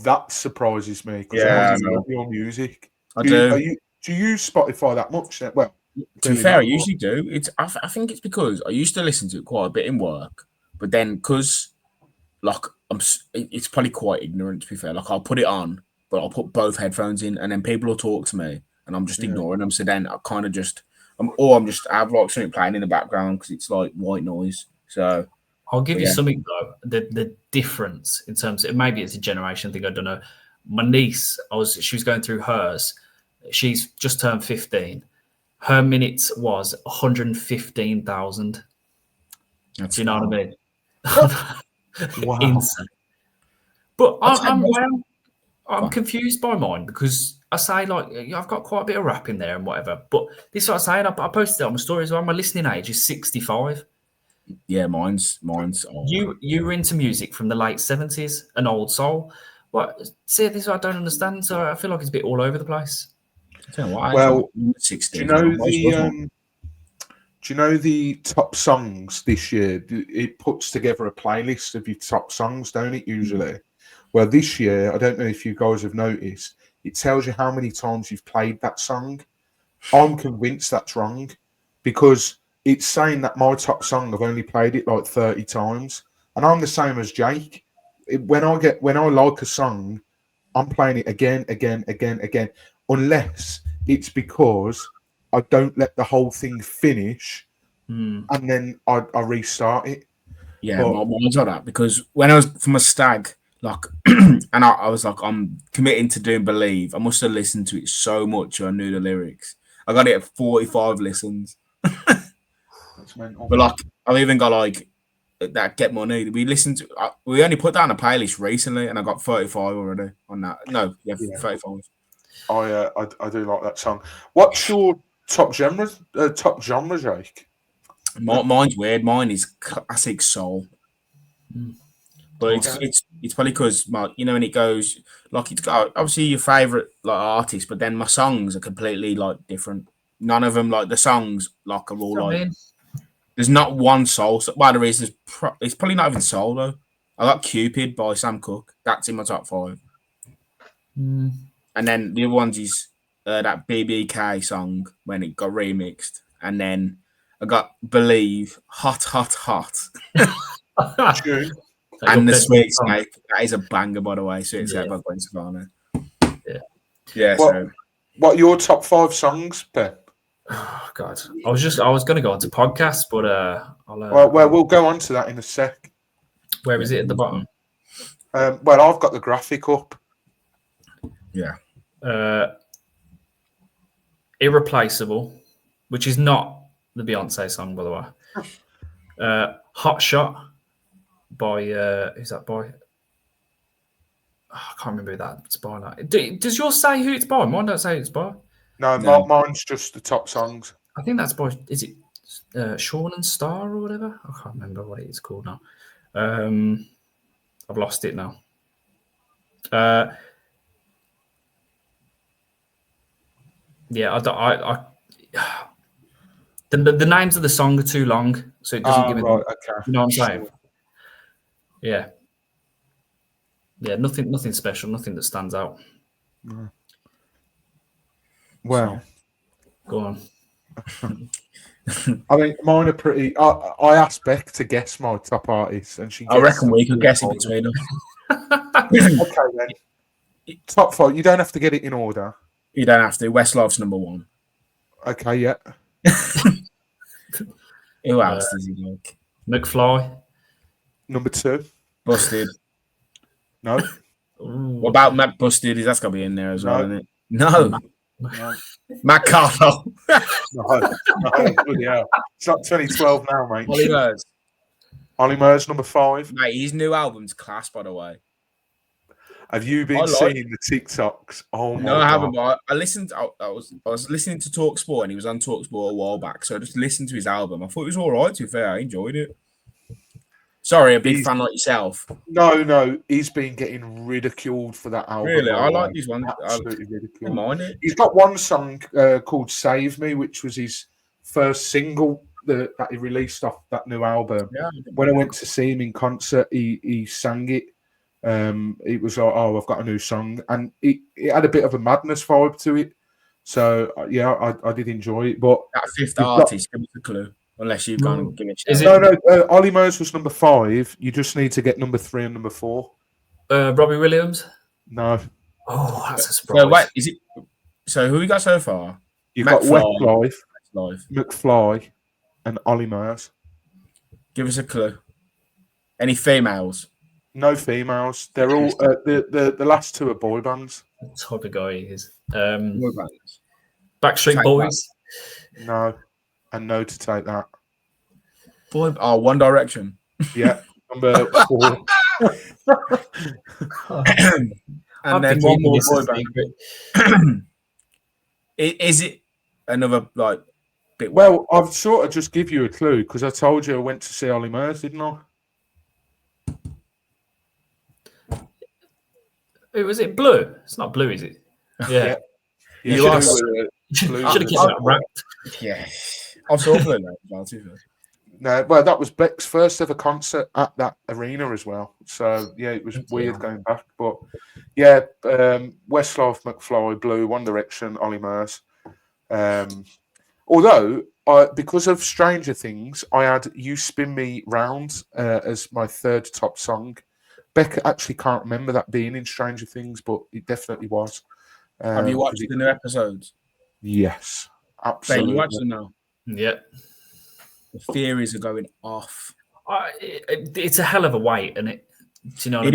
That surprises me because Yeah, I love your music. I do. Do you use Spotify that much? Well, to be fair, I usually do. I think it's because I used to listen to it quite a bit in work, but then because like it's probably quite ignorant to be fair. Like I'll put it on, but I'll put both headphones in, and then people will talk to me, and I'm just ignoring them. So then I kind of just I have like something playing in the background because it's like white noise. So I'll give you something though. The difference in terms of maybe it's a generation thing. I don't know. My niece, she was going through hers. She's just turned 15. Her minutes was 115,000. Do you know what I mean? Wow. Insane. But I'm confused by mine because I say like I've got quite a bit of rap in there and whatever. But this is what I'm saying. I posted it on my story as well. My listening age is 65. Yeah, mine's old. You were into music from the late 70s and old soul. What? See, this is what I don't understand. So I feel like it's a bit all over the place. Well, 60s, do you know the top songs this year? It puts together a playlist of your top songs, don't it, usually? Well, this year, I don't know if you guys have noticed, it tells you how many times you've played that song. I'm convinced that's wrong because it's saying that my top song, I've only played it like 30 times. And I'm the same as Jake. When I like a song, I'm playing it again. Unless it's because I don't let the whole thing finish and then I restart it. Yeah, mine's like that because when I was from a stag, like, and I was like, I'm committing to doing Believe. I must have listened to it so much I knew the lyrics. I got it at 45 listens. But like, I've even got like that Get Money. We only put that on a playlist recently, and I got 35 already on that. No, 35. I do like that song. What's your top genre, Jake? Mine's weird. Mine is classic soul. But it's probably because when it goes like it's got obviously your favorite like artist, but then my songs are completely like different. None of them like the songs like are all like. There's not one soul. Well, there is. It's probably not even soul though. I got Cupid by Sam Cooke. That's in my top 5. And then the other ones is that BBK song when it got remixed, and then I got Believe, Hot, Hot, Hot. And the Sweet Snake. That is a banger, by the way. Sweet Snake by Gwen Stefani. Yeah. What are your top 5 songs, Ben? Oh God, I was going to go on to podcasts, but we'll go on to that in a sec. Where is it at the bottom? Well, I've got the graphic up. Yeah. Irreplaceable, which is not the Beyonce song, by the way. Hot Shot by who's that by? Oh, I can't remember who that's by. Like. Does yours say who it's by? Mine don't say who it's by. No, mine's just the top songs. I think that's by. Is it Sean and Star or whatever? I can't remember what it's called now. I've lost it now. The names of the song are too long, so it doesn't give me. Right, okay. You know what I'm saying? Yeah. Yeah, nothing special, nothing that stands out. Well, go on. I mean, mine are pretty. I asked Beck to guess my top artist, and she. I reckon we could guess it between them. Okay, then. Top 5. You don't have to get it in order. You don't have to. Westlife's number 1. Okay, yeah. Who else does he like? McFly. Number 2. Busted. No. What about Matt Busted? That's got to be in there as well, isn't it? No. Matt Carlo. No. Yeah. It's not 2012 now, mate. Ollie Murs, number 5. Mate, his new album's class, by the way. Have you been seeing the TikToks? Oh my God. No, I haven't. But I listened. I was listening to TalkSport, and he was on TalkSport a while back. So I just listened to his album. I thought it was all right. To be fair, I enjoyed it. Sorry, a big fan like yourself. No, he's been getting ridiculed for that album. Really, I like this one. Absolutely ridiculed. I mind it. He's got one song called "Save Me," which was his first single that he released off that new album. Yeah. When I went to see him in concert, he sang it. It was like, oh, I've got a new song, and it had a bit of a madness vibe to it. So yeah, I did enjoy it. But that fifth artist, give us a clue. Unless you've gone and given it. Is no, Ollie Murs was number 5. You just need to get number 3 and number 4. Robbie Williams. No. Oh, that's a surprise. So wait, is it? So who we got so far? You've got McFly, Westlife, McFly, and Ollie Murs. Give us a clue. Any females? No females. They're all the last 2 are boy bands. What type of guy he is? Boy bands. Backstreet Boys. No, and no to take that. One Direction. Yeah, number 4. And then one more boy band. Is it another like bit? Well, I've sort of just give you a clue because I told you I went to see Ollie Murs, didn't I? Was it Blue? It's not Blue, is it? Yeah. You should have kept that wrapped. Yeah, I saw Blue now. No, well, that was Beck's first ever concert at that arena as well. So yeah, it was weird going back, but yeah, Westlife, McFly, Blue, One Direction, Ollie Murs. Although, because of Stranger Things, I had "You Spin Me Round" as my 3rd top song. Beck actually can't remember that being in Stranger Things, but it definitely was. Have you watched the new episodes? Yes, absolutely. Ben, you watch them now? Yeah. The theories are going off. It's a hell of a wait, isn't it? Do you know what I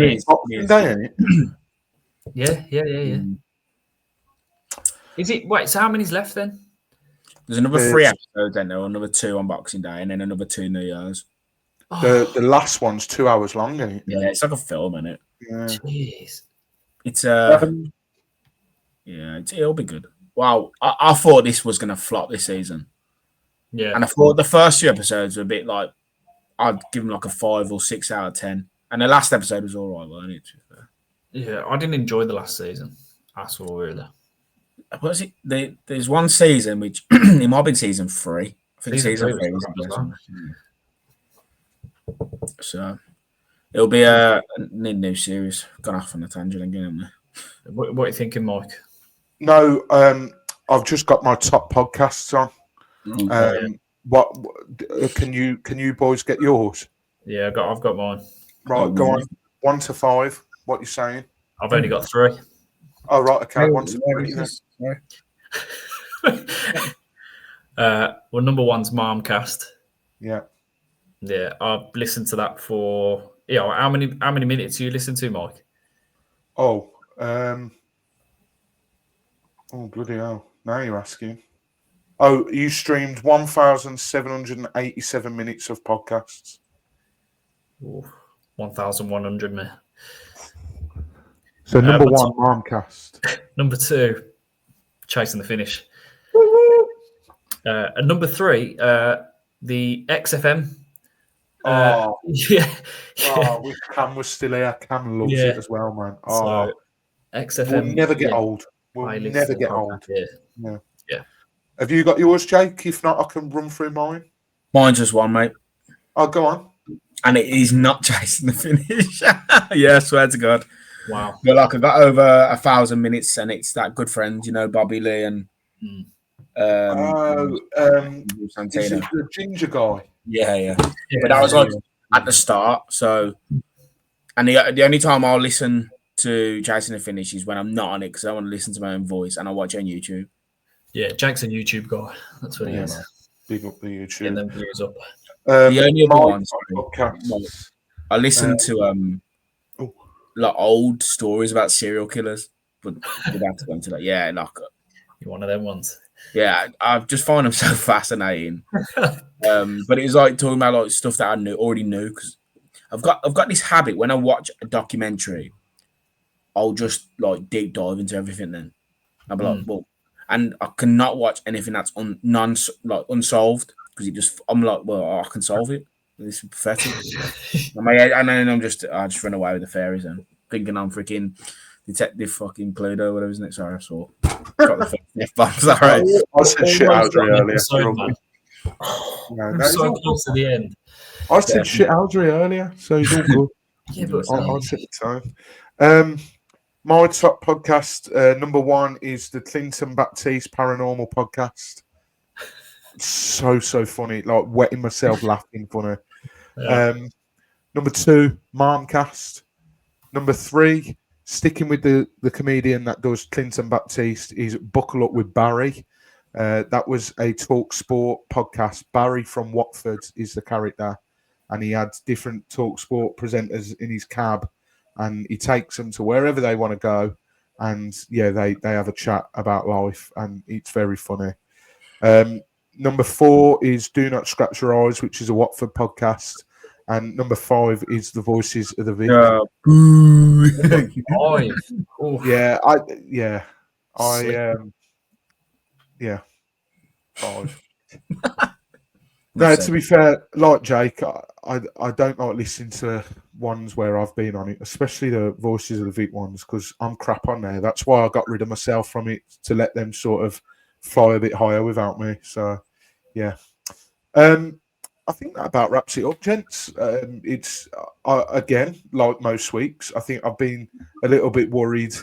mean? Yeah. Is it? Wait, so how many's left then? There's another 3 episodes, then there are another 2 on Boxing Day, and then another 2 New Year's. The last one's 2 hours long, isn't it? Yeah, it's like a film, isn't it? Yeah. Jeez. It's it'll be good. Wow, I thought this was going to flop this season. Yeah, and I thought the first 2 episodes were a bit like I'd give them like a 5 or 6 out of 10, and the last episode was all right, wasn't it? Yeah, I didn't enjoy the last season at all, really. What is it? There's one season which it might have been season 3. I think season 3 was the best one. So it'll be a new series. Gone off on a tangent again, haven't we? What are you thinking, Mike? No, I've just got my top podcasts on. What can you boys get yours? Yeah, I've got mine. Right, go on. 1 to 5. What you saying? I've only got 3. Oh right, okay. 1 to 3. Well, number 1's Marmcast. Yeah. Yeah, I've listened to that for how many minutes do you listen to, Mike? Oh bloody hell! Now you're asking. Oh, you streamed 1,787 minutes of podcasts. 1,100, man. So number 1, Marmcast. Number 2, Chasing the Finish. And number 3, the XFM. Yeah. Oh, wish Cam was still here. Cam loves it as well, man. Oh, so, XFM. We'll never get old. We'll never get old. Yeah. Have you got yours, Jake? If not, I can run through mine. Mine's just one, mate. Oh, go on. And it is not Chasing the Finish. Yeah, I swear to God. Wow. But like I got over 1,000 minutes, and it's that good friend, Bobby Lee and Santino. Is it the ginger guy? Yeah. But that was like at the start. So, and the only time I'll listen to Chasing the Finish is when I'm not on it because I want to listen to my own voice and I watch it on YouTube. Yeah, Jake's a YouTube guy. That's what he is. Man. Big up the YouTube. Getting them views up. The only other ones I listen to like old stories about serial killers, but we'd have to go into that. Yeah, like you're one of them ones. Yeah, I just find them so fascinating. But it was like talking about like stuff that I already knew because I've got this habit when I watch a documentary, I'll just like deep dive into everything. Then I'll be like, well, and I cannot watch anything that's unsolved because I'm like, well, I can solve it. This is pathetic. And then I just run away with the fairies and thinking I'm freaking Detective fucking Pluto, whatever, isn't it? Sorry, I saw. Got the F-bombs, all right. I said shit Aldry earlier. I'm so close to the end. I said shit Aldry earlier, so he's all good. Yeah, but I'll set the time. My top podcast, number one, is the Clinton Baptiste Paranormal Podcast. So funny, like wetting myself laughing funny. yeah. Number two, Marmcast. Number three, sticking with the comedian that does Clinton Baptiste, is Buckle Up with Barry. That was a Talk Sport podcast. Barry from Watford is the character, and he had different Talk Sport presenters in his cab, and he takes them to wherever they want to go, and yeah, they have a chat about life, and it's very funny. Number four is Do Not Scratch Your Eyes, which is a Watford podcast. And number five is The Voices of the Vic. Five. No, to be fair, like Jake, I don't like listening to ones where I've been on it, especially the Voices of the Vic ones, because I'm crap on there. That's why I got rid of myself from it, to let them sort of fly a bit higher without me. So, yeah. I think that about wraps it up, gents. It's again, like most weeks, I think I've been a little bit worried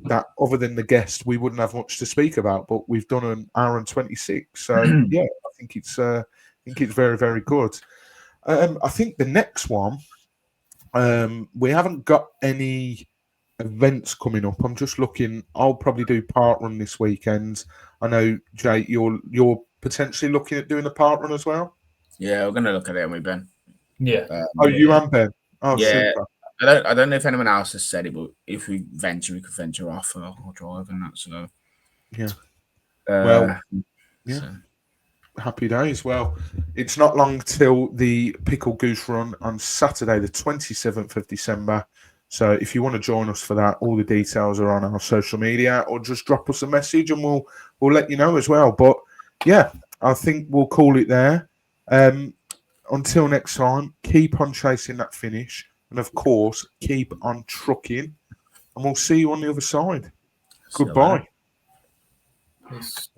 that other than the guest, we wouldn't have much to speak about. But we've done an hour and 26, so yeah, I think it's very, very good. I think the next one, we haven't got any events coming up. I'm just looking. I'll probably do parkrun this weekend. I know, Jay, you're potentially looking at doing a parkrun as well. Yeah, we're gonna look at it with Ben. Yeah. You and Ben. Oh, yeah. Super. I don't know if anyone else has said it, but if we venture, we could venture off or drive and that. So yeah. So. Happy days. Well, it's not long till the Pickled Goose Run on Saturday, the 27th of December. So if you want to join us for that, all the details are on our social media, or just drop us a message and we'll let you know as well. But yeah, I think we'll call it there. Until next time, keep on chasing that finish, and of course, keep on trucking, and we'll see you on the other side. Goodbye. Peace.